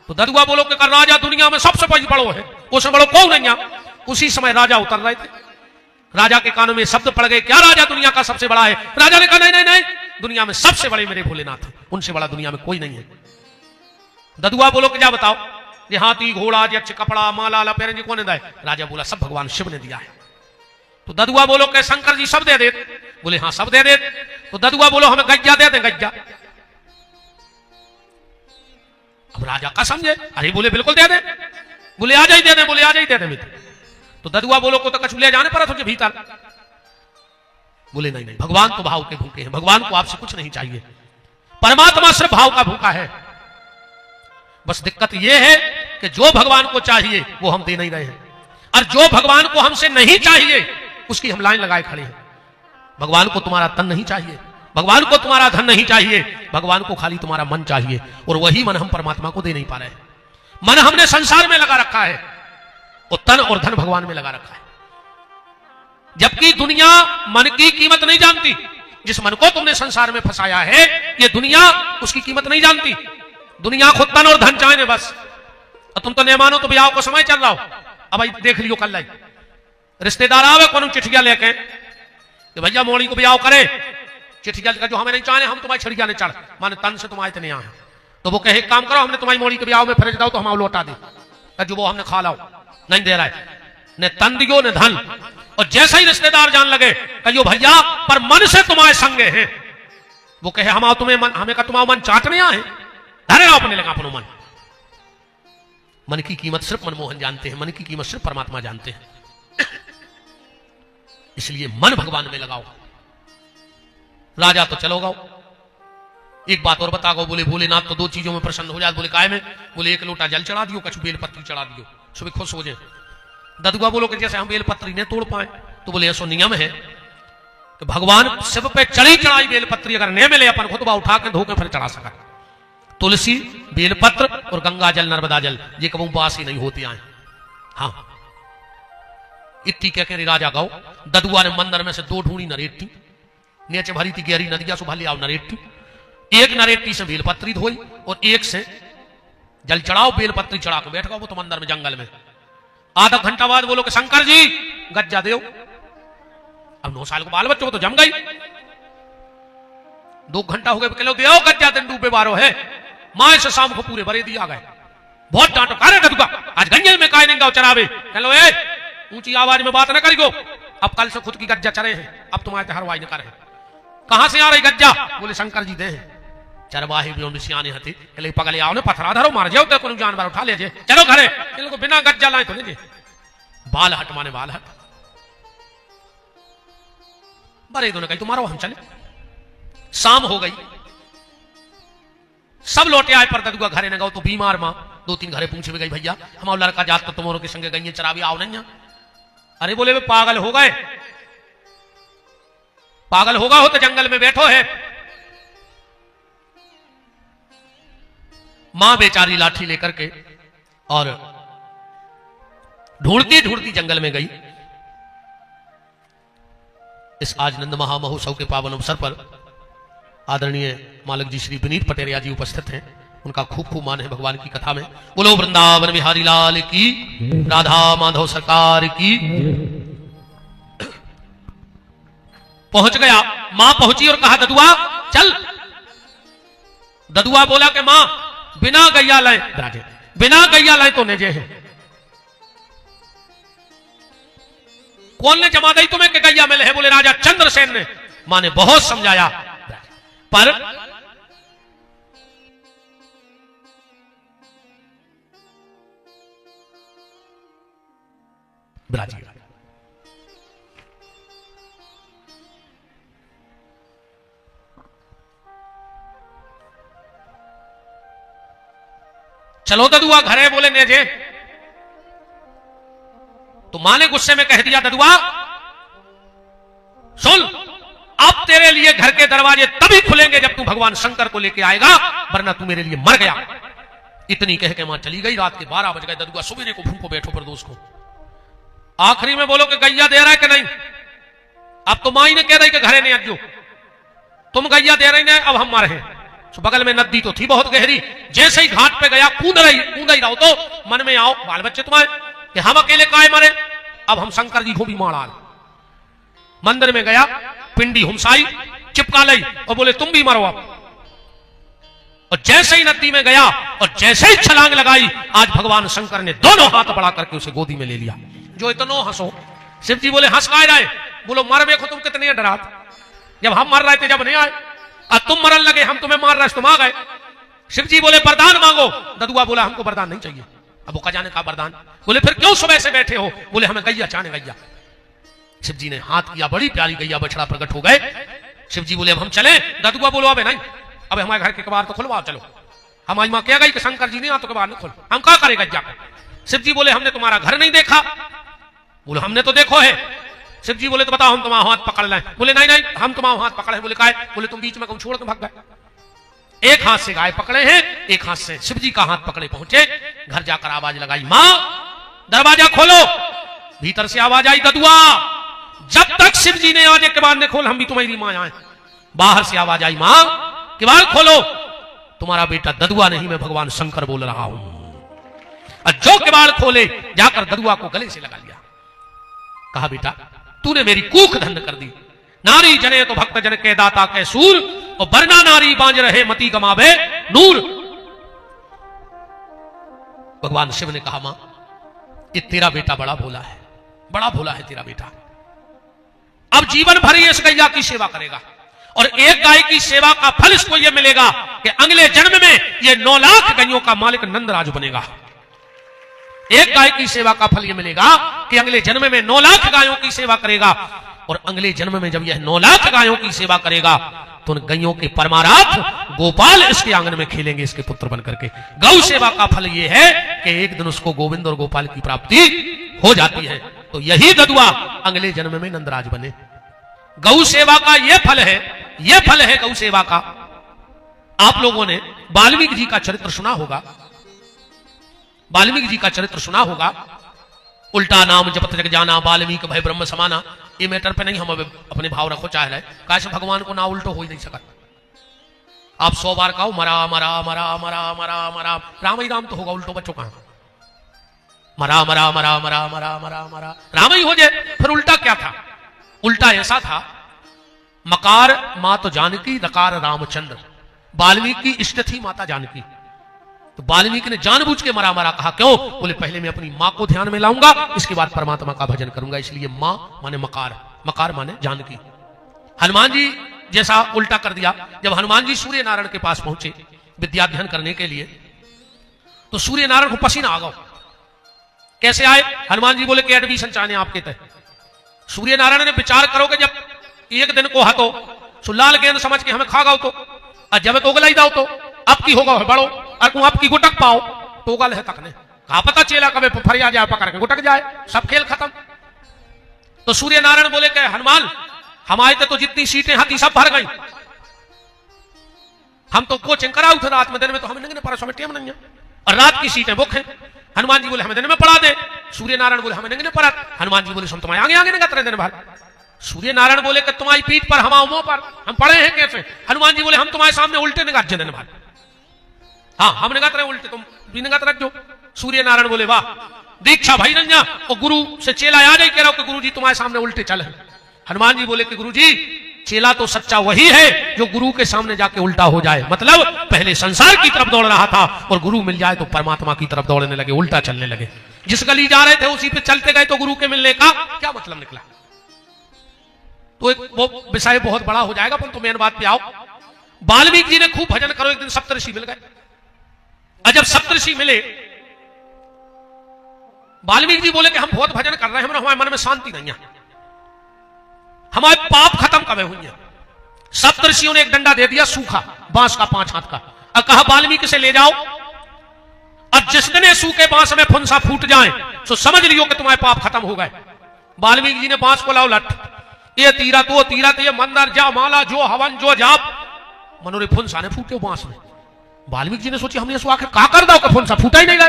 तो ददुआ बोलो कि राजा दुनिया में सबसे बड़ो है, उसमें बड़ो कौन नहीं। उसी समय राजा उतर रहे थे। राजा के कानों में शब्द पड़ गए, क्या राजा दुनिया का सबसे बड़ा है? राजा ने कहा नहीं नहीं नहीं, दुनिया में सबसे बड़े मेरे भोलेनाथ है, उनसे बड़ा दुनिया में कोई नहीं है। ददुआ बोलो कि क्या बताओ, ये हाथी घोड़ा यक्ष कपड़ा माला लपेरे जी कौन ने दिया? राजा बोला सब भगवान शिव ने दिया है। तो ददुआ बोलो कि शंकर जी सब दे दे? बोले हाँ सब दे दे। तो ददुआ बोलो हमें गज्जा दे दे, गज्जा। अब राजा का समझे, अरे बोले बिल्कुल दे दे। बोले आ जाई दे दे, बोले आ जाई दे दे मित्र। तो ददुआ बोलो को तो कछु ले जाने पड़ा तुझे भीतर। बोले नहीं नहीं, भगवान तो भाव के भूखे हैं, भगवान को आपसे कुछ नहीं चाहिए, परमात्मा सिर्फ भाव का भूखा है। बस दिक्कत यह है कि जो भगवान को चाहिए वो हम दे नहीं रहे हैं, और जो भगवान को हमसे नहीं चाहिए उसकी हम लाइन लगाए खड़े हैं। भगवान को तुम्हारा तन नहीं चाहिए, भगवान को तुम्हारा धन नहीं चाहिए, भगवान को खाली तुम्हारा मन चाहिए, और वही मन हम परमात्मा को दे नहीं पा रहे हैं। मन हमने संसार में लगा रखा है और तन और धन भगवान में लगा रखा है। जबकि दुनिया मन की कीमत नहीं जानती। जिस मन को तुमने संसार में फंसाया है, ये दुनिया उसकी कीमत नहीं जानती। दुनिया खुद तन और धन चाहे बस। और तुम तो नहीं मानो तो ब्याह को समय चल रहा हो। अब भाई देख लियो कल लाई रिश्तेदार आवे कौन चिट्ठियां लेके कि भैया मोड़ी को ब्याह करे, चिट्ठियां का जो हमें नहीं चाहे हम तुम्हारी छड़िया ने चढ़ माने तन से तुम्हारे इतने यहाँ है। तो वो कहे काम करो, हमने तुम्हारी मोड़ी के ब्याह में फर्ज दाओ तो हम लौटा दे, जो वो हमने खा लाओ, नहीं दे रहा है, न तन दियो न धन। और जैसा ही रिश्तेदार जान लगे कहियो भैया पर मन से तुम्हारे संगे हैं, वो कहे हम तुम्हें मन, हमें का तुम्हारा मन चाटने आए, धरे आओ अपने लगा अपनो मन। मन की कीमत सिर्फ मनमोहन जानते हैं, मन की कीमत सिर्फ परमात्मा जानते हैं। इसलिए मन भगवान में लगाओ। राजा तो चलो गाओ। एक बात और बता गो, बोले भोलेनाथ तो 2 चीजों में प्रसन्न हो जाए। बोले काय में? बोले 1 लोटा जल चढ़ा दियो, कछु बेलपत्री चढ़ा दियो, सुबह खुश हो जाए। ददुआ बोलो कि जैसे हम बेलपत्री ने तोड़ पाए। तो बोले ऐसा नियम है कि भगवान शिव पे चढ़ी चढ़ाई बेलपत्री अगर नहीं मिले अपन खुतबा उठा के धो के फिर चढ़ा सका। तुलसी बेलपत्र और गंगा जल नर्मदा जल ये कबू बास ही नहीं होती आए। हाँ इतनी कह के राजा गाओ। ददुआ ने मंदिर में से 2 ढूंढी नरेटी, नीचे भरी थी गहरी नदिया सो भले आओ नरेटी। एक नरेटी से बेलपत्री धोई और एक से जल चढ़ाओ, बेलपत्री चढ़ा के बैठ गओ वो तो मंदिर में जंगल में। आधा घंटा बाद बोलो कि शंकर जी गज्जा देव। अब 9 साल को बाल बच्चों को तो जम गई। 2 घंटा हो गए, कहलो देव गज्जा दिन डूबे बारो है। माँ से शाम को पूरे बरे दिया गए। बहुत डांटो, करे ददुआ आज गंजे में काय नहीं गाओ चरावे। कहलो ए ऊंची आवाज में बात न करियो, अब कल से खुद की गज्जा चरे हैं, अब तुम्हारे हरवाई न करे। कहां से आ रही गज्जा? बोले शंकर जी दे हैं। चरवाही भी सियाने हती कहले पगले आओ ने पथरा धरो मार जाओ तो कोनो जानवर उठा ले जे, चलो घरे। इन लोग बिना गज्जा लाए तो नहीं जे। बाल हट माने बाल हट। बरे दोनों कही तुम्हारो हम चले। शाम हो गई, सब लौटे आए पर ददुआ घरे न गओ तो बीमार मां 2-3 घरे पूछे गई भैया हमारा लड़का जात तो तुम्हारों के संगे गई चरावी आओ नहीं। अरे बोले वे पागल हो गए, पागल होगा हो तो जंगल में बैठो है। मां बेचारी लाठी लेकर के और ढूंढती ढूंढती जंगल में गई। इस आज नंद महामहोत्सव के पावन अवसर पर आदरणीय मालक जी श्री विनीत पटेरिया जी उपस्थित हैं। उनका खूब खूब मान है भगवान की कथा में। बोलो वृंदावन बिहारी लाल की, राधा माधव सरकार की। पहुंच गया, मां पहुंची और कहा ददुआ चल। ददुआ बोला कि मां बिना गैया लाए राजे, बिना गैया लाए तो नेजे है। कौन ने जमा दी तुम्हें कि गैया मिले है? बोले राजा चंद्रसेन ने। मां ने बहुत समझाया पर ब्राजी चलो ददुआ घरे। बोले नेजे। तो मां ने गुस्से में कह दिया ददुआ सुन तेरे लिए घर के दरवाजे तभी खुलेंगे जब तू भगवान शंकर को लेके आएगा, वरना तू मेरे लिए मर गया। इतनी कह के मां चली गई। रात के 12 बज गए। ददुआ सुबह को भूखो बैठो प्रदोष को। आखिरी में बोलो कि गैया दे रहा है कि नहीं। अब तो माई ने कह रही कि घरे नहीं अज्जो, तुम गैया दे रही ने, अब हम मारे हैं। तो बगल में नदी तो थी बहुत गहरी। जैसे ही घाट पे गया कूद ही रहो तो मन में आओ बाल बच्चे तुम्हारे कि हम अकेले काय मरे, अब हम शंकर जी को भी मार। मंदिर में गया, पिंडी हुमसाई चिपका ली और बोले तुम भी मरो अब। और जैसे ही नदी में गया और जैसे ही छलांग लगाई, आज भगवान शंकर ने दोनों हाथ बढ़ा करके उसे गोदी में ले लिया। जो इतनो हंसो। शिव जी बोले हंस काय रहे। बोलो मर देखो तुम कितने डरात, जब हम मर रहे थे जब नहीं आए, और तुम मरन लगे हम तुम्हें मार रहे तुम आ गए। शिव जी बोले वरदान मांगो। ददुआ बोला हमको वरदान नहीं चाहिए। अब वो का जाने का वरदान। बोले फिर क्यों सुबह से बैठे हो। बोले हमें गैया चाहने गैया। शिव जी ने हाथ किया, बड़ी प्यारी गैया बछड़ा प्रकट हो गए। शिव जी बोले अब हम चले। ददुआ बोलो अब नहीं, अब हमारे घर के कबार तो खुलवाओ चलो। हमारी मां क्या गई कि शंकर जी ने आ तो कबार नहीं खोल, हम क्या करेगा जाकर। शिव जी बोले हमने तुम्हारा घर नहीं देखा। बोले हमने तो देखो है। शिव जी बोले तो बताओ हम तुम्हारा हाथ पकड़ लें। बोले नहीं नहीं हम तुम्हारा हाथ पकड़े। बोले काय। बोले तुम बीच में कौन छोड़ के भाग गए। एक हाथ से गाय पकड़े हैं, एक हाथ से शिव जी का हाथ पकड़े पहुंचे। घर जाकर आवाज लगाई मां दरवाजा खोलो। भीतर से आवाज आई ददुआ जब तक शिव जी ने आज किवाड़ ने खोल हम भी तुम्हारी मां आए। बाहर से आवाज आई मां किवाड़ खोलो, तुम्हारा बेटा ददुआ नहीं मैं भगवान शंकर बोल रहा हूं। और जो किवाड़ खोले जाकर ददुआ को गले से लगा लिया। कहा बेटा तूने मेरी कूख धन्य कर दी। नारी जने तो भक्त जन के दाता के सूर, और बरना नारी बांझ रहे मती गमावे नूर। भगवान शिव ने कहा मां ये तेरा बेटा बड़ा भोला है, बड़ा भोला है तेरा बेटा। अब जीवन भर ही इस गैया की सेवा करेगा, और एक गाय की सेवा का फल इसको यह मिलेगा कि अगले जन्म में यह 9 लाख गायों का मालिक नंदराज बनेगा। एक गाय की सेवा का फल यह मिलेगा कि अगले जन्म में 9 लाख गायों की सेवा करेगा, और अगले जन्म में जब यह 9 लाख गायों की सेवा करेगा तो उन गायों के परमाराथ गोपाल इसके आंगन में खेलेंगे इसके पुत्र बनकर के। गौ सेवा का फल यह है कि एक दिन उसको गोविंद और गोपाल की प्राप्ति हो जाती है। तो यही ददुआ अगले जन्म में नंदराज बने। गौ सेवा का यह फल है, यह फल है गौ सेवा का। आप लोगों ने वाल्मीकि जी का चरित्र सुना होगा, वाल्मीकि जी का चरित्र सुना होगा। उल्टा नाम जपत जग जाना वाल्मीकि भय ब्रह्म समाना। ये मैटर पे नहीं हम अपने भाव रखो चाह रहे, कैसे भगवान को ना उल्टो हो ही नहीं सकता। आप 100 बार कहो मरा मरा मरा मरा मरा मरा, राम ही राम तो होगा, उल्टो बच्चों कहां। मरा मरा मरा मरा मरा मरा मरा राम ही हो जाए। फिर उल्टा क्या था। उल्टा ऐसा था मकार मात जानकी रकार रामचंद्र, वाल्मीकि इष्ट थी माता जानकी। तो वाल्मीकि ने जानबूझ के मरा मरा कहा। क्यों। बोले पहले मैं अपनी मां को ध्यान में लाऊंगा, इसके बाद परमात्मा का भजन करूंगा। इसलिए मां माने मकार, मकार माने जानकी। हनुमान जी जैसा उल्टा कर दिया। जब हनुमान जी सूर्य नारायण के पास पहुंचे विद्याध्ययन करने के लिए, तो सूर्य नारायण को पसीना आ गया। कैसे आए। हनुमान जी बोले कि एडमिशन चाहने आपके तय। सूर्य नारायण ने विचार करोगे जब एक दिन को हतो सो लाल गेंद समझ के हमें खा गाओ तो, और जब तो गलाई दाओ तो अब की होगा बड़ो, और आपकी गुटक पाओ तो गल है तक ने कहा पता चेला कभी फरिया जाए पकड़ के गुटक जाए, सब खेल खत्म। तो सूर्य नारायण बोले कि हनुमान हम आए थे तो जितनी सीटें हाथी सब भर गई, हम तो कोचिंग कराऊ थे रात में, दिन में तो हमें नहीं पड़ा, हमें टेम नहीं है, और रात की सीटें बुक हैं। हनुमान जी बोले हमें दिन में पढ़ा दे। सूर्य नारायण बोले हमें नहीं पढ़ा। हनुमान जी बोले सुन तुम्हारे आगे आगे नहीं गत रहे दिन भर। सूर्य नारायण बोले कि तुम्हारी पीठ पर हम मुंह पर हम पढ़े हैं कैसे। हनुमान जी बोले हम तुम्हारे सामने उल्टे निगाह दिन भर। हाँ हम निगाह रहे उल्टे, तुम भी निगाह रख दो। सूर्य नारायण बोले वाह दीक्षा भाई रंजा, और गुरु से चेला आ जाए कह रहा कि गुरु जी तुम्हारे सामने उल्टे चल है। हनुमान जी बोले कि गुरु जी चेला तो सच्चा वही है जो गुरु के सामने जाके उल्टा हो जाए। मतलब पहले संसार की तरफ दौड़ रहा था और गुरु मिल जाए तो परमात्मा की तरफ दौड़ने लगे, उल्टा चलने लगे। जिस गली जा रहे थे उसी पे चलते गए तो गुरु के मिलने का क्या मतलब निकला। तो एक वो विषय बहुत बड़ा हो जाएगा, पर तो मेन बात पे आओ। वाल्मीकि जी ने खूब भजन करो। एक दिन सप्तऋषि मिल गए, और जब सप्तऋषि मिले वाल्मीकि जी बोले कि हम बहुत भजन कर रहे हैं, हमारे मन में शांति नहीं है, हमारे पाप खत्म कबे हुई है। सप्तऋषियों ने एक डंडा दे दिया सूखा बांस का 5 हाथ का, और कहा वाल्मीकि से ले जाओ, और जिस दिन सूखे बांस में फुंसा फूट जाए तो समझ लियो कि तुम्हारे पाप खत्म हो गए। वाल्मीकि जी ने बांस को लाओ लट, ये तीरथ वो तीरथ, ये मंदिर जा माला जो हवन जो जाप। मनोरे फुंसा ने फूटे बांस में। वाल्मीकि जी ने सोची हमने इसको आखिर का कर दो, फुंसा फूटा ही नहीं गया।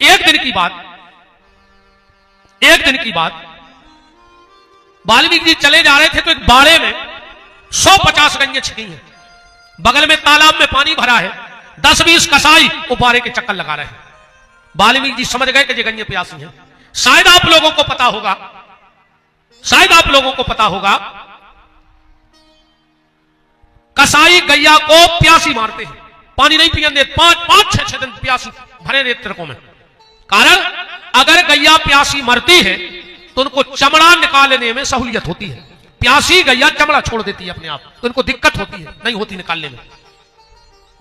एक दिन की बात वाल्मीकि जी चले जा रहे थे तो एक बाड़े में 150 गंजे छिड़ी हैं, बगल में तालाब में पानी भरा है, 10-20 कसाई वो बाड़े के चक्कर लगा रहे हैं। वाल्मीकि जी समझ गए कि ये गंजे प्यासी हैं। शायद आप लोगों को पता होगा कसाई गैया को प्यासी मारते हैं, पानी नहीं पियन देते, 5-6 दिन प्यासी भरे नेत्रकों में। कारण अगर गैया प्यासी मरती है तो उनको चमड़ा निकालने में सहूलियत होती है। प्यासी गैया चमड़ा छोड़ देती है अपने आप, तो इनको दिक्कत होती है, नहीं होती निकालने में।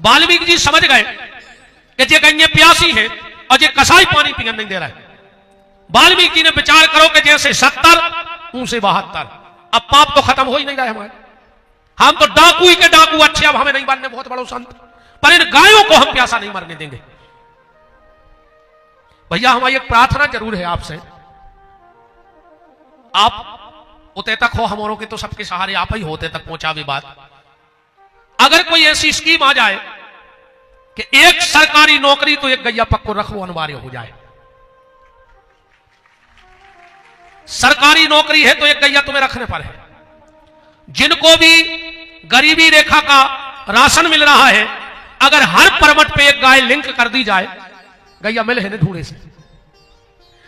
वाल्मीकि जी समझ गए कि ये गैया प्यासी है और ये कसाई पानी पियन नहीं दे रहा है। वाल्मीकि जी ने विचार करो कि जैसे 70 उनसे 72, अब पाप तो खत्म हो ही नहीं रहा है हमारे। हम तो डाकू ही के डाकू अच्छे, अब हमें नहीं बनने बहुत बड़ो संत, पर इन गायों को हम प्यासा नहीं मरने देंगे। भैया हमारी एक प्रार्थना जरूर है आपसे, आप उते तक हो हमारों के तो सबके सहारे आप ही होते तक पहुंचा भी बात। अगर कोई ऐसी स्कीम आ जाए कि एक सरकारी नौकरी तो एक गैया पक्को रखो अनिवार्य हो जाए, सरकारी नौकरी है तो एक गैया तुम्हें रखने पर है। जिनको भी गरीबी रेखा का राशन मिल रहा है, अगर हर परमट पे एक गाय लिंक कर दी जाए, गैया मिल है ढूंढे से।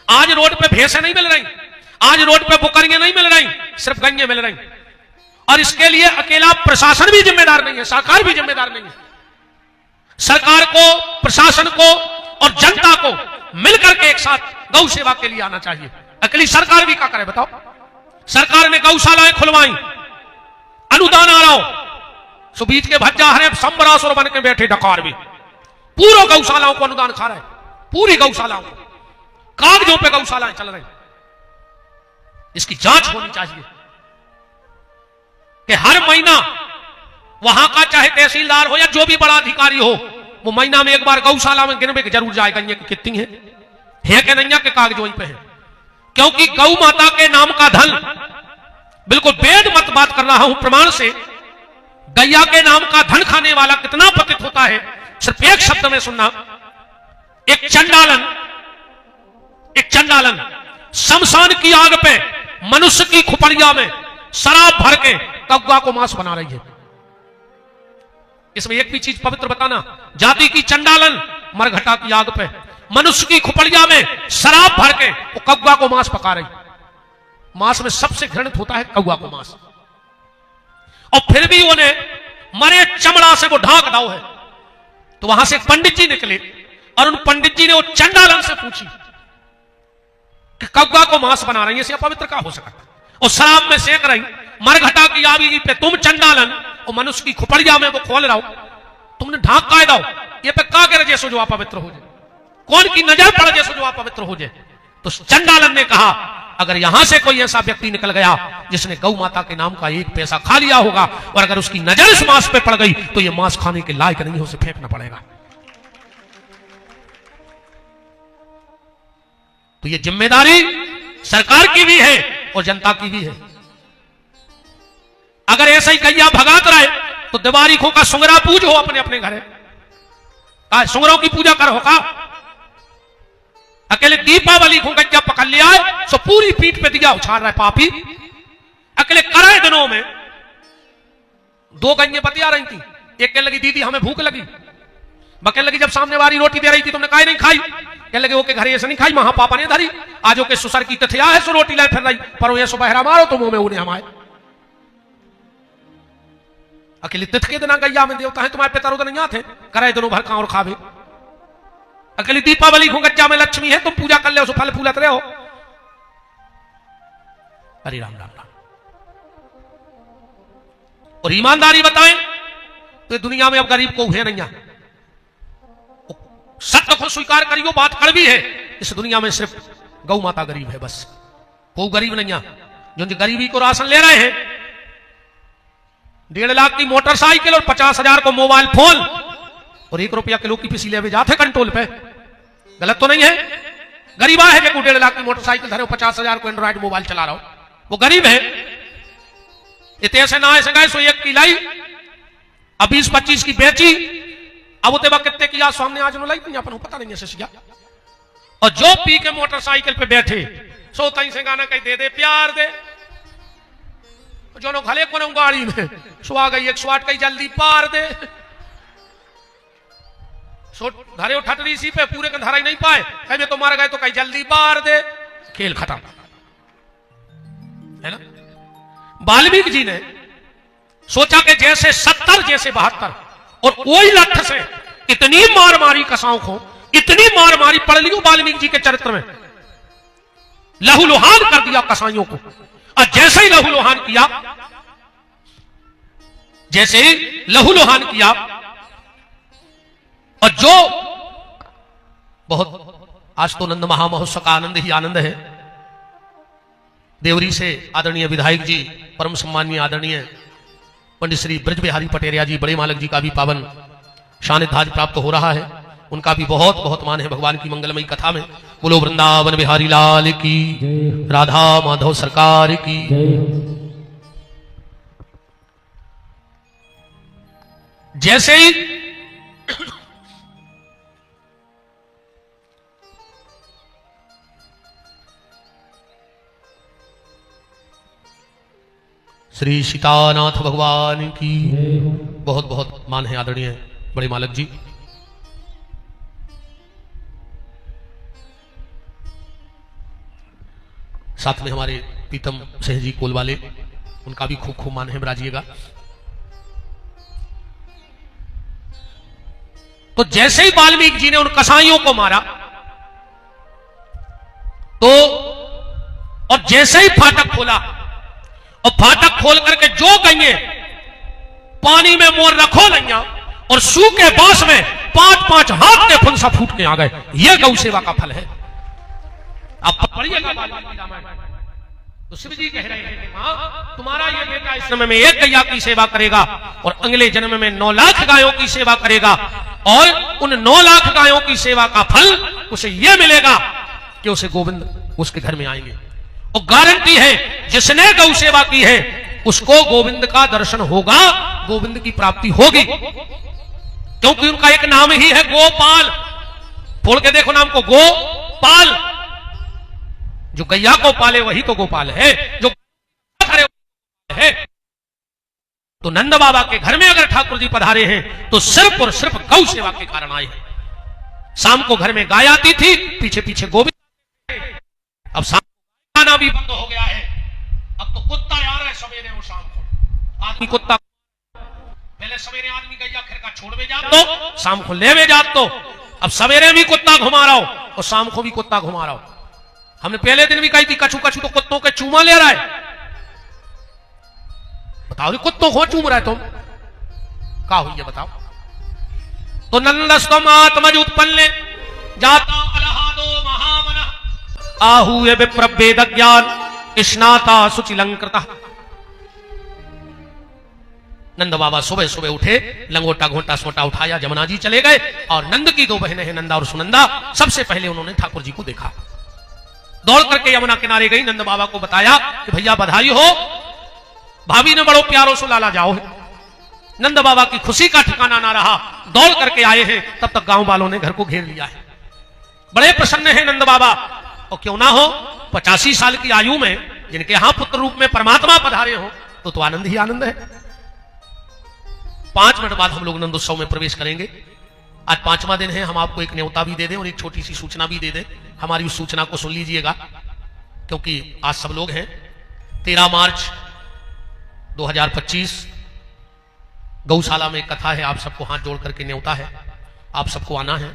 आज रोड पे भैंसें नहीं मिल रही, आज रोड पे बुकरियां नहीं मिल रही, सिर्फ गैया मिल रही। और इसके लिए अकेला प्रशासन भी जिम्मेदार नहीं है, सरकार भी जिम्मेदार नहीं है। सरकार को, प्रशासन को और जनता को मिलकर के एक साथ गौ सेवा के लिए आना चाहिए। अकेली सरकार भी क्या करे बताओ? सरकार ने गौशालाएं खुलवाई, अनुदान आ रहा हो, सो बीच के भज्जा हरे संबरासुर बन के बैठे डकार भी पूरा गौशालाओं को अनुदान खा रहे, पूरी गौशालाओं को, कागजों पे गौशालाएं चल रही। इसकी जांच होनी चाहिए कि हर महीना वहां का चाहे तहसीलदार हो या जो भी बड़ा अधिकारी हो, वो महीना में एक बार गौशाला में गिनवे के जरूर जाएगा ये कितनी है कि नहीं, के कागज वहीं पे है। क्योंकि गौ माता के नाम का धन, बिल्कुल बेद मत बात कर रहा हूं प्रमाण से, गैया के नाम का धन खाने वाला कितना पतित होता है, सिर्फ एक शब्द में सुनना। एक चंडालन शमशान की आग पे मनुष्य की खुपड़िया में शराब भर के कौवा को मांस बना रही है। इसमें एक भी चीज पवित्र बताना, जाति की चंडालन मरघटा की आग पे मनुष्य की खुपड़िया में शराब भर के वो कौवा को मांस पका रही। मांस में सबसे घृणित होता है कौवा को मांस, और फिर भी उन्हें मरे चमड़ा से वो ढांक दाव है। तो वहां से एक पंडित जी निकले और उन पंडित जी ने वो चंडालन से पूछी कि कौवा को मांस बना रही है, इससे पवित्र क्या हो सकता? और शराब में सेक रही, मरघटा की आग पे तुम चंडालन और मनुष्य की खुपड़िया में वो खोल रहा हो, तुमने ढांक काय दाओ, ये पे का करे जैसो जो पवित्र हो जाए, कौन की नजर पड़ जैसो जो पवित्र हो जाए। तो चंडालन ने कहा अगर यहां से कोई ऐसा व्यक्ति निकल गया जिसने गौ माता के नाम का एक पैसा खा लिया होगा और अगर उसकी नजर इस मांस पे पड़ गई तो यह मांस खाने के लायक नहीं हो, उसे फेंकना पड़ेगा। तो यह जिम्मेदारी सरकार की भी है और जनता की भी है। अगर ऐसा ही गैया भगात रहे तो दिवारीखों का सुंगरा पूज हो अपने अपने घरे, सुंगरों की पूजा करो का। अकेले दीपावली को गज्जा पकड़ लिया है सो पूरी पीठ पे दिया उछाल रहा है पापी। अकेले कराए दिनों में 2 गंजे बतिया रही थी, एक कहने लगी दीदी हमें भूख लगी, बकने लगी जब सामने वाली रोटी दे रही थी तुमने काहे नहीं खाई, कहने लगे ओके घर ऐसे नहीं खाई, महा पापा ने धरी, आज ओके सुसर की तथिया है सो रोटी लाए फिर रही, पर ये सुबहरा मारो तो मुंह में उन्हें हमारे। अकेले तिथ के दिना गैया में देवता है तुम्हारे पितर उधर नहीं आते, कराए दिनों भर खा और खावे। अकेली दीपावली को गज्जा में लक्ष्मी है तुम पूजा कर ले, फल फूलत रहे हो। हरि राम राम राम। और ईमानदारी बताएं तो दुनिया में अब गरीब को है नहीं, सत्य को स्वीकार करियो, बात कड़वी है, इस दुनिया में सिर्फ गौ माता गरीब है, बस कोई गरीब नहीं। जो गरीबी को राशन ले रहे हैं, 1.5 लाख की मोटरसाइकिल और 50,000 को मोबाइल फोन और 1 रुपया किलो की पिसी ले जाते कंट्रोल पे, गलत तो नहीं है? गरीबा है जो 1.5 लाख की मोटरसाइकिल धरे 50,000 को एंड्रॉइड मोबाइल चला रहा हो, वो गरीब है। इतने से ना ऐसे गए सो एक की लाई, अब 20-25 की बेची, अब उते कितने की आज सामने आज लाई नहीं अपन पता नहीं ऐसे। और जो पी के मोटरसाइकिल पे बैठे सो तई से गाना कहीं दे दे प्यार दे, जो खले को गाड़ी में सो आ गई 108 कहीं जल्दी पार दे, सो धरे ठटरी सी पे पूरे का धरा ही नहीं पाए, कहीं तो मार गए तो कहीं जल्दी पार दे, खेल खत्म है ना। वाल्मीकि जी ने सोचा कि जैसे 70 जैसे 72 और वही लठ से इतनी मार मारी कसाओं को, इतनी मार मारी पढ़ लियो वाल्मीकि जी के चरित्र में, लहूलुहान कर दिया कसाईयों को। और जैसे ही लहूलुहान किया, जैसे ही लहूलुहान किया, और जो बहुत आज तो नंद महामहोत्सव का आनंद ही आनंद है। देवरी से आदरणीय विधायक जी, परम सम्माननीय आदरणीय पंडित श्री ब्रज बिहारी पटेरिया जी, बड़े मालक जी का भी पावन सानिध्य प्राप्त हो रहा है, उनका भी बहुत बहुत मान है भगवान की मंगलमयी कथा में। बोलो वृंदावन बिहारी लाल की, राधा माधव सरकार की। जैसे ही श्री सीतानाथ भगवान की बहुत बहुत मान है आदरणीय बड़े मालक जी। साथ में हमारे पीतम सिंह जी कोल वाले, उनका भी खूब खूब मान है, बराजिएगा। तो जैसे ही वाल्मीकि जी ने उन कसाईयों को मारा तो, और जैसे ही फाटक खोला, और फाटक खोल करके जो गईए पानी में मोर रखो नैया, और सूखे बांस में 5-5 हाथ के फुंसा फूट के आ गए। यह गौ सेवा का फल है। आप पढ़िएगा वाल्मीकि रामायण, तो शिव जी कह रहे हैं कि हाँ, तुम्हारा ये बेटा इस समय में 1 गैया की सेवा करेगा और अगले जन्म में 9 लाख गायों की सेवा करेगा, और उन 9 लाख गायों की सेवा का फल उसे यह मिलेगा कि उसे गोविंद उसके घर में आएंगे। और गारंटी है जिसने गौ सेवा की है उसको गोविंद का दर्शन होगा, गोविंद की प्राप्ति होगी, क्योंकि उनका एक नाम ही है गोपाल। बोल के देखो नाम को, गोपाल। जो गैया को पाले वही तो गोपाल है, जो है। तो नंद बाबा के घर में अगर ठाकुर जी पधारे हैं तो सिर्फ और सिर्फ गौ सेवा के कारण आए हैं। शाम को घर में गाय आती थी, पीछे पीछे गोविंद। अब शाम को गाना भी बंद हो गया है, अब तो कुत्ता आ रहा है सवेरे और शाम को। आदमी कुत्ता, पहले सवेरे आदमी गैया खिरका छोड़ में जात तो, शाम को ले में जात तो, अब सवेरे भी कुत्ता घुमा रहा हो और शाम को भी कुत्ता घुमा रहा हो। हमने पहले दिन भी कही थी कछू कछू तो कुत्तों के चूमा ले रहा है। बताओ कुत्तों को चूम रहा है तुम, क्या हुई है बताओ। तो नंदस्तम आत्मज उत्पन्न जाता अलहादो महामन आहूय विप्रवेद ज्ञान स्नाता सुचिलंकृता। नंद बाबा सुबह सुबह उठे, लंगोटा घोटा सोटा उठाया, जमुना जी चले गए, और नंद की 2 बहनें हैं नंदा और सुनंदा। सबसे पहले उन्होंने ठाकुर जी को देखा, दौड़ करके यमुना किनारे गई, नंद बाबा को बताया कि भैया बधाई हो, भाभी ने बड़ो प्यारो सो लाला जाओ। नंद बाबा की खुशी का ठिकाना ना रहा, दौड़ करके आए हैं, तब तक गांव वालों ने घर को घेर लिया है। बड़े प्रसन्न हैं नंद बाबा, और क्यों ना हो, 85 साल की आयु में जिनके यहां पुत्र रूप में परमात्मा पधारे हो तो आनंद ही आनंद है। 5 मिनट बाद हम लोग नंदोत्सव में प्रवेश करेंगे। आज 5वां दिन है, हम आपको एक न्योता भी दे दें और एक छोटी सी सूचना भी दे दें। हमारी उस सूचना को सुन लीजिएगा, क्योंकि आज सब लोग हैं। 13 मार्च 2025 गौशाला में कथा है, आप सबको हाथ जोड़ करके न्योता है, आप सबको आना है।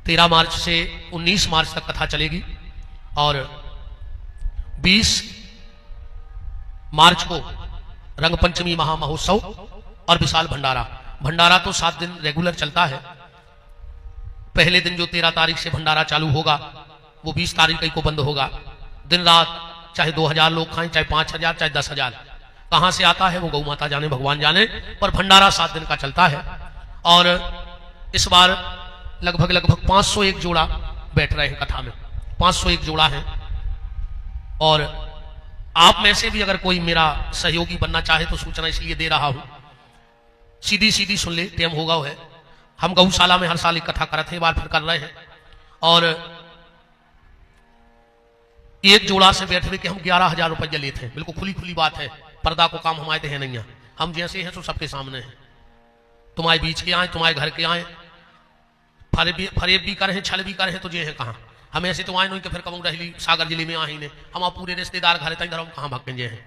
13 मार्च से 19 मार्च तक कथा चलेगी, और 20 मार्च को रंगपंचमी महामहोत्सव और विशाल भंडारा। भंडारा तो 7 दिन रेगुलर चलता है। पहले दिन जो 13 तारीख से भंडारा चालू होगा वो 20 तारीख को बंद होगा। दिन रात चाहे 2000 लोग खाएं, चाहे 5000, चाहे 10,000, कहां से आता है वो गौ माता जाने, भगवान जाने, पर भंडारा 7 दिन का चलता है। और इस बार लगभग 501 जोड़ा बैठ रहे हैं कथा में, 501 जोड़ा है। और आप में से भी अगर कोई मेरा सहयोगी बनना चाहे तो सूचना इसलिए दे रहा हूं, सीधी सीधी सुन ले, टेम होगा है। हम गौशाला में हर साल इकट्ठा करते हैं, बार फिर कर रहे हैं, और एक जोड़ा से बैठे के हम 11,000 रुपया लेते हैं। बिल्कुल खुली खुली बात है, पर्दा को काम हमारे है नहीं है, हम जैसे हैं तो सबके सामने हैं। तुम्हारे बीच के आए, तुम्हारे घर के आए, फरेब भी करे, छल भी करे तो जे है कहाँ। हम ऐसे तो आए नहीं कि फिर कहूँ रही सागर जिले में आई ने, हम पूरे रिश्तेदार घर तक हम कहाँ भाग जे हैं।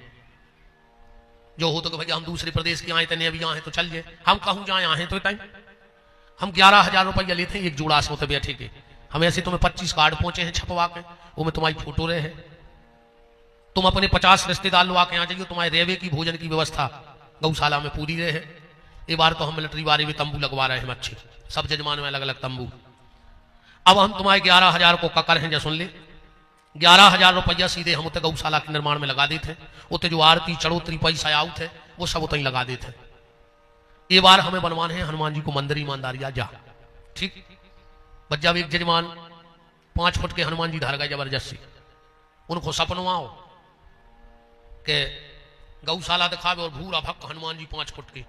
जो हो तो भैया हम दूसरे प्रदेश के आए थे, अभी आए तो चल जाए, हम कहूँ जाए आए तो टाइम। हम 11,000 रुपया लेते हैं एक जोड़ा से होते बैठे के। हम ऐसे तुम्हें 25 कार्ड पहुंचे हैं छपवा के, वो में तुम्हारी फोटो रहे हैं। तुम अपने 50 रिश्तेदार लो आके आ जाइए, तुम्हारे रेवे की भोजन की व्यवस्था गौशाला में पूरी रहे। ये बार तो हम मिलिट्री बारे में तंबू लगवा रहे हैं अच्छे, सब जजमान में अलग अलग तंबू। अब हम तुम्हारे 11,000 को ककर हैं, सुन ले, 11,000 रुपया सीधे हम उतने गौशाला के निर्माण में लगा देते, उतने जो आरती चढ़ोतरी पैसा आउट है वो सब उतनी लगा देते। ये बार हमें बनवाने हैं हनुमान जी को मंदिर ईमानदारिया जा, ठीक। बस जब एक जजमान 5 फुट के हनुमान जी धर गए जबरदस्ती, उनको सपनों आओ के गौशाला दिखावे और भूरा भक्क हनुमान जी 5 फुट के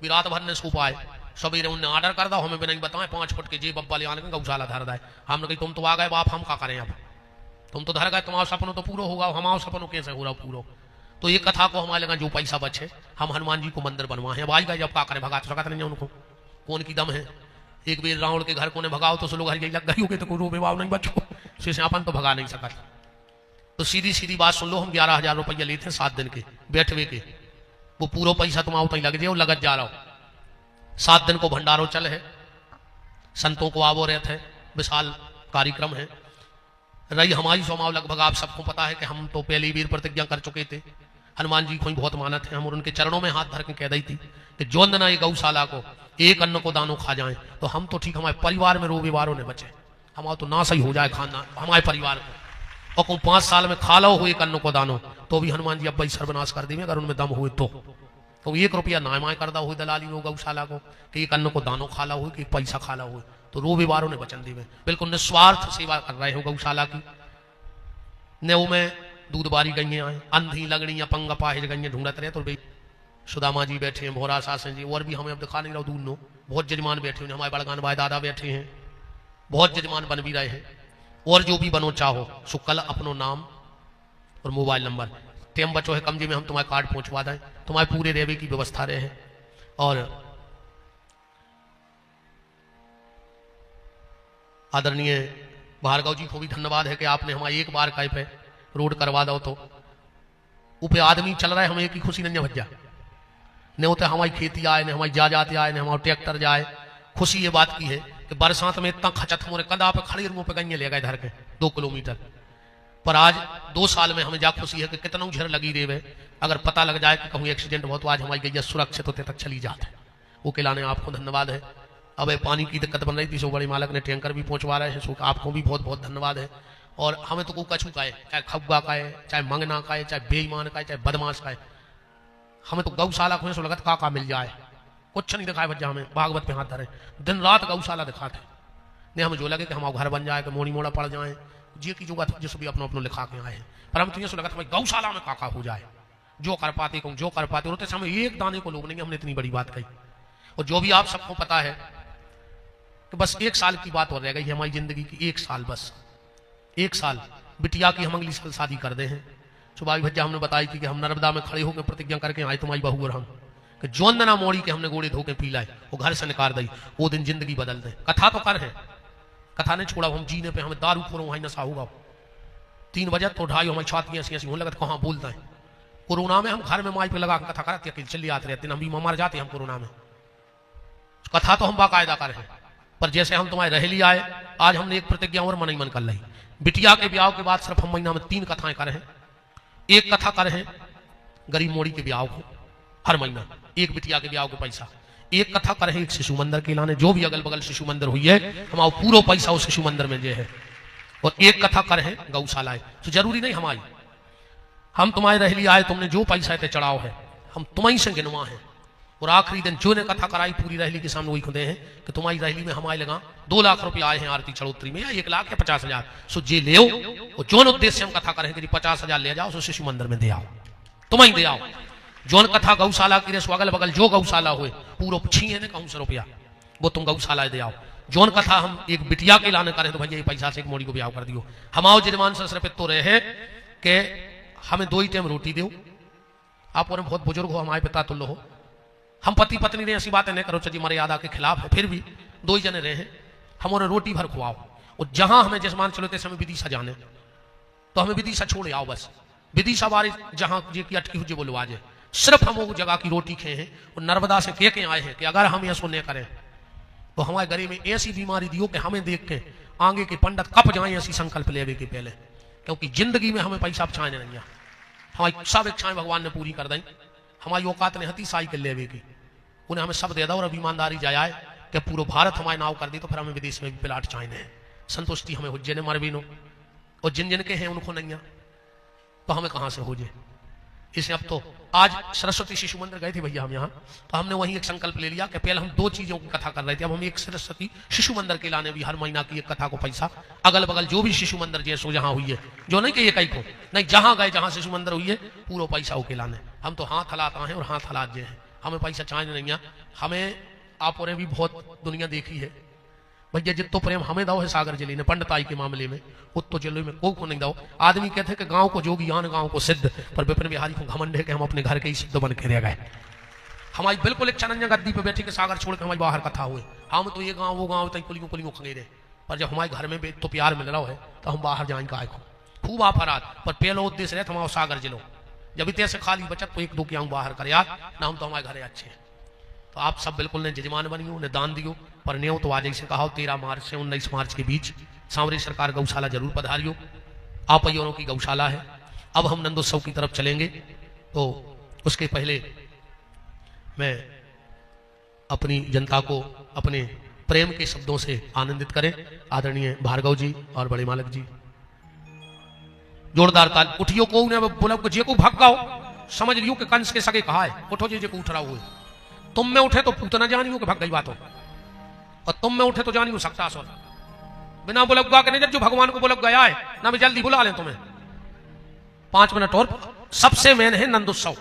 भी रात भर ने सो पाए। सवेरे उनने ऑर्डर कर दो, हमें भी नहीं बताए 5 फुट के जे बब्बा ले आने गौशाला धर दाए। हमने कही तुम तो आ गए बाप, हम क्या करें, अब तुम तो धर गए, तुम्हारा सपनों तो पूरा होगा, हमारा सपनों कैसे हो रहा पूरा। तो ये कथा को हमारे लगा जो पैसा बचे हम हनुमान जी को मंदिर बनवाए। अब आई गए, जब क्या करें, भगा तो सकते नहीं उनको, कौन की दम है। एक बेर रावण के घर को ने भगाओ तो लोग हर लग गई हो गए, तो कोई रो बेवाव नहीं बचो, से अपन तो भगा नहीं सका। तो सीधी सीधी बात सुन लो, हम 11,000 रुपया लेते हैं 7 दिन के बैठवे के, वो पूरा पैसा तुम्हारा उतना लग जाए, लगत जा रहा हो। 7 दिन को भंडारो चल है, संतों को आवो रहते हैं, विशाल कार्यक्रम है। रही हमारी स्वभाव लगभग आप सबको पता है कि हम तो पहले ही वीर प्रतिज्ञा कर चुके थे, हनुमान जी को ही बहुत मानत है हम, और उनके चरणों में हाथ धर के कह दी थी कि जो न ये गौशाला को एक अन्न को दानों खा जाए तो हम तो ठीक, हमारे परिवार में रोबेवारों ने बचे, हमारा तो ना सही हो जाए खाना हमारे परिवार को, और को 5 साल में खा लो हो एक अन्न को दानों तो भी हनुमान जी अब भाई सर्वनाश कर देंगे अगर उनमें दम हुए तो 1 रुपया नामाय करदा हो दलाली हो गौशाला को कि एक अन्न को दानों खाला हो कि पैसा खाला हो, तो रोबेवारों ने वचन दिए, बिल्कुल निस्वार्थ सेवा कर रहे हो गौशाला की। नेव में दूध बारी गई आए, अंधी लगनी अपंग पाहिज गई ढूंढत रहे, तो भाई सुदामा जी बैठे हैं, भोरा सासन जी, और भी हमें अब दिखा नहीं रहा दूध नो, बहुत जजमान बैठे हैं, हमारे बड़गान भाई दादा बैठे हैं, बहुत जजमान बन भी रहे हैं। और जो भी बनो चाहो सो कल अपनो नाम और मोबाइल नंबर, टेम बचो है कम जी में हम तुम्हारे कार्ड पहुंचवा दें, तुम्हारे पूरे रेवे की व्यवस्था रहे। और आदरणीय भार्गव जी को भी धन्यवाद है कि आपने हमारे एक बार का पे रोड करवा दो, तो ऊपर आदमी चल रहा है, हमें एक ही खुशी नहीं भज्जा, न होते हमारी खेती आए, न हमारी जाते आए, न हमारा ट्रैक्टर जाए। खुशी ये बात की है कि बरसात में इतना खचत मोरे कदा पे खड़ी रूप पे गई ले गए धर के 2 किलोमीटर, पर आज 2 साल में हमें जा खुशी है कि कितना झर लगी रेवे, अगर पता लग जाए कि कहूँ एक्सीडेंट बहुत, आज हमारी गैया सुरक्षित होते तक चली जाते। वो खिलाने आपको धन्यवाद है। अब पानी की दिक्कत बन रही थी, सो बड़े मालक ने टैंकर भी पहुंचवा रहे हैं, सो आपको भी बहुत बहुत धन्यवाद है। और हमें तो को कछू का है, चाहे खब्बा का है, चाहे मंगना का है, चाहे बेईमान का है, चाहे बदमाश का है, हमें तो गौशाला को सो लगत का मिल जाए, कुछ नहीं दिखाए बच्चा, हमें भागवत पे हाथ धरे, दिन रात गौशाला दिखाते नहीं, हमें जो लगे कि हमारा घर बन जाए, कि मोड़ी मोड़ा पड़ जाए, जी की जो जिस भी अपनो अपनो लिखा के आए हैं, पर हम तो ये सो लगता भाई गौशाला में काका हो जाए, जो कर पाते कहूँ जो कर पाते, और हमें एक दाने को लोग नहीं, हमने इतनी बड़ी बात कही। और जो भी आप सबको पता है कि बस 1 साल की बात और रह गई हमारी जिंदगी की, 1 साल, बस 1 साल। बिटिया की हम अगली साल शादी कर दे हैं। सुभाष भज्जा हमने बताई थी कि हम नर्मदा में खड़े होकर प्रतिज्ञा करके आए तुम्हारी बहू और हम, कि जोंदना मोड़ी के हमने गोड़े धोके पी लाए, वो घर से निकाल दी, वो दिन जिंदगी बदल दे। कथा तो कर है, कथा नहीं छोड़ा, हम जीने पे हमें दारू खोरो वहीं नशा होगा। 3 बजे तो ढाई हमारी छाती ऐसी ऐसी होने लगत, कहाँ बोलता है। कोरोना में हम घर में माई पे लगा कथा कराते चली आते रहते, हम भी मर जाते हम कोरोना में। कथा तो हम बाकायदा कर हैं, पर जैसे हम तुम्हारे रह लिया है, आज हमने एक प्रतिज्ञा और मन ही मन कर ली। बिटिया के ब्याह के बाद सिर्फ हम महीना में 3 कथाएं कर हैं। एक कथा कर हैं गरीब मोड़ी के ब्याह को, हर महीना एक बिटिया के ब्याह को पैसा। एक कथा कर हैं एक शिशु मंदिर के लाने, जो भी अगल बगल शिशु मंदिर हुई है हमारा पूरा पैसा उस शिशु मंदिर में जे है। और एक कथा कर हैं गौशाला, तो जरूरी नहीं हमारी, हम तुम्हारे रह लिया है, तुमने जो पैसा ते चढ़ाओ है हम तुम्हें से गिनवा है। और आखिरी दिन जो ने कथा कराई पूरी रहली के सामने वही खुदे हैं कि तुम्हारी रहली में हमारे लगा 2 लाख रुपया आए हैं आरती चढ़ोतरी में, या 1 लाख या 50,000। सो जे ले और जोन उद्देश्य से हम कथा करें कि 50,000 ले जाओ, सो शिशु मंदिर में दे आओ, तुम्हें दे आओ। जोन कथा गौशाला की रेस अगल बगल जो गौशाला हुए पूरा छीए ने कहूं से रुपया, वो तुम गौशाला दे आओ। जोन कथा हम एक बिटिया के लाने करें तो भैया ये पैसा से एक मोड़ी को ब्याह कर दियो। हमाओ जजमान से सिर्फ तो रहे हैं कि हमें 2 ही टाइम रोटी दो। आप और बहुत बुजुर्ग हो, हमारे पिता तुल्य हो, हम पति पत्नी ने ऐसी बातें नहीं करो जी मर्यादा के खिलाफ है, फिर भी 2 ही जने रहे हैं, हम और रोटी भर खुआओ। और जहां हमें जजमान चलो तैसे हमें विदिशा जाने तो हमें विदिशा छोड़े आओ, बस विदिशा बारी जहां जे की अटकी हुई बोलो आज सिर्फ हम वो जगह की रोटी खाए हैं और नर्मदा से कह के आए हैं कि अगर हम ऐसा नहीं करें तो हमारे गले में ऐसी बीमारी दियो कि हमें देख के आगे के पंडित कप जाए, ऐसी संकल्प लेवे के पहले, क्योंकि जिंदगी में हमें पैसा बचाने नहीं है। हमारी सब इच्छाएं भगवान ने पूरी कर दी, हमारी औकात ने हती साइकिल लेवे की, उन्हें हमें सब दे दो और अब ईमानदारी जाए कि पूरा भारत हमारे नाव कर दी तो फिर हमें विदेश में भी प्लाट चाहिए। संतुष्टि हमें हुज्जे ने मरबीनो और जिन जिन के हैं उनको नहीं, तो हमें कहां से हो जाए। इसे अब तो आज सरस्वती शिशु मंदिर गए थे भैया हम यहाँ, तो हमने वही एक संकल्प ले लिया कि पहले हम 2 चीजों की कथा कर रहे थे, अब हम एक सरस्वती शिशु मंदिर के लाने भी हर महीना की एक कथा को पैसा अगल बगल जो भी शिशु मंदिर जैसो जहां हुई है, जो नहीं कि ये कहीं को नहीं, जहां गए जहां शिशु मंदिर हुई है पूरा पैसा हो के लाने। हम तो हाथ हलाता है और हाथ हलात जे है, हमें पैसा चाहिए नहीं है। हमें आप और भी बहुत दुनिया देखी है भैया, जितो प्रेम हमें दो है सागर जिले ने पंडिताई के मामले में, उतो जिले में को नहीं दो। आदमी कहते हैं कि गांव को जोगी आन गांव को सिद्ध, पर विपिन बिहारी को घमंड है कि हम अपने घर के ही सिद्ध बन के रह गए। हमारी बिल्कुल एक चनंजा गद्दी पे बैठे के सागर छोड़ के हमारी बाहर कथा हुए, हम तो ये गाँव वो गाँव तक पुलियों पुलियों खंगेरे, पर जब हमारे घर में तो प्यार मिल रहा है तो हम बाहर जाए का खूब आफरात, पर पहला उद्देश्य रहे हमारा सागर जिलो, जब इतने से खाली बचत तो 1-2 क्या बाहर कर यार ना, हम तो हमारे घरे अच्छे हैं। तो आप सब बिल्कुल ने जजमान बनियो ने दान दियो, पर न्यो तो आज ऐसे कहा 13 मार्च से 19 मार्च के बीच सांवरी सरकार गौशाला जरूर पधारियो। आप अयोरों की गौशाला है। अब हम नंदोत्सव की तरफ चलेंगे, तो उसके पहले मैं अपनी जनता को अपने प्रेम के शब्दों से आनंदित करें। आदरणीय भार्गव जी और बड़े मालक जी जोरदार ताल उठियो को बोला जे को भाग गाओ, समझ लियो कि कंस के सगे कहा है उठो जे को उठ रहा हुए। तुम में उठे तो पूतना जानियो कि भाग गई बात हो, और तुम में उठे तो जानियो सकता सो बिना बुलगवा के नहीं, जो भगवान को बुलग गया है ना, मैं जल्दी बुला लें तुम्हें 5 मिनट और। सबसे मेन है नंदोत्सव।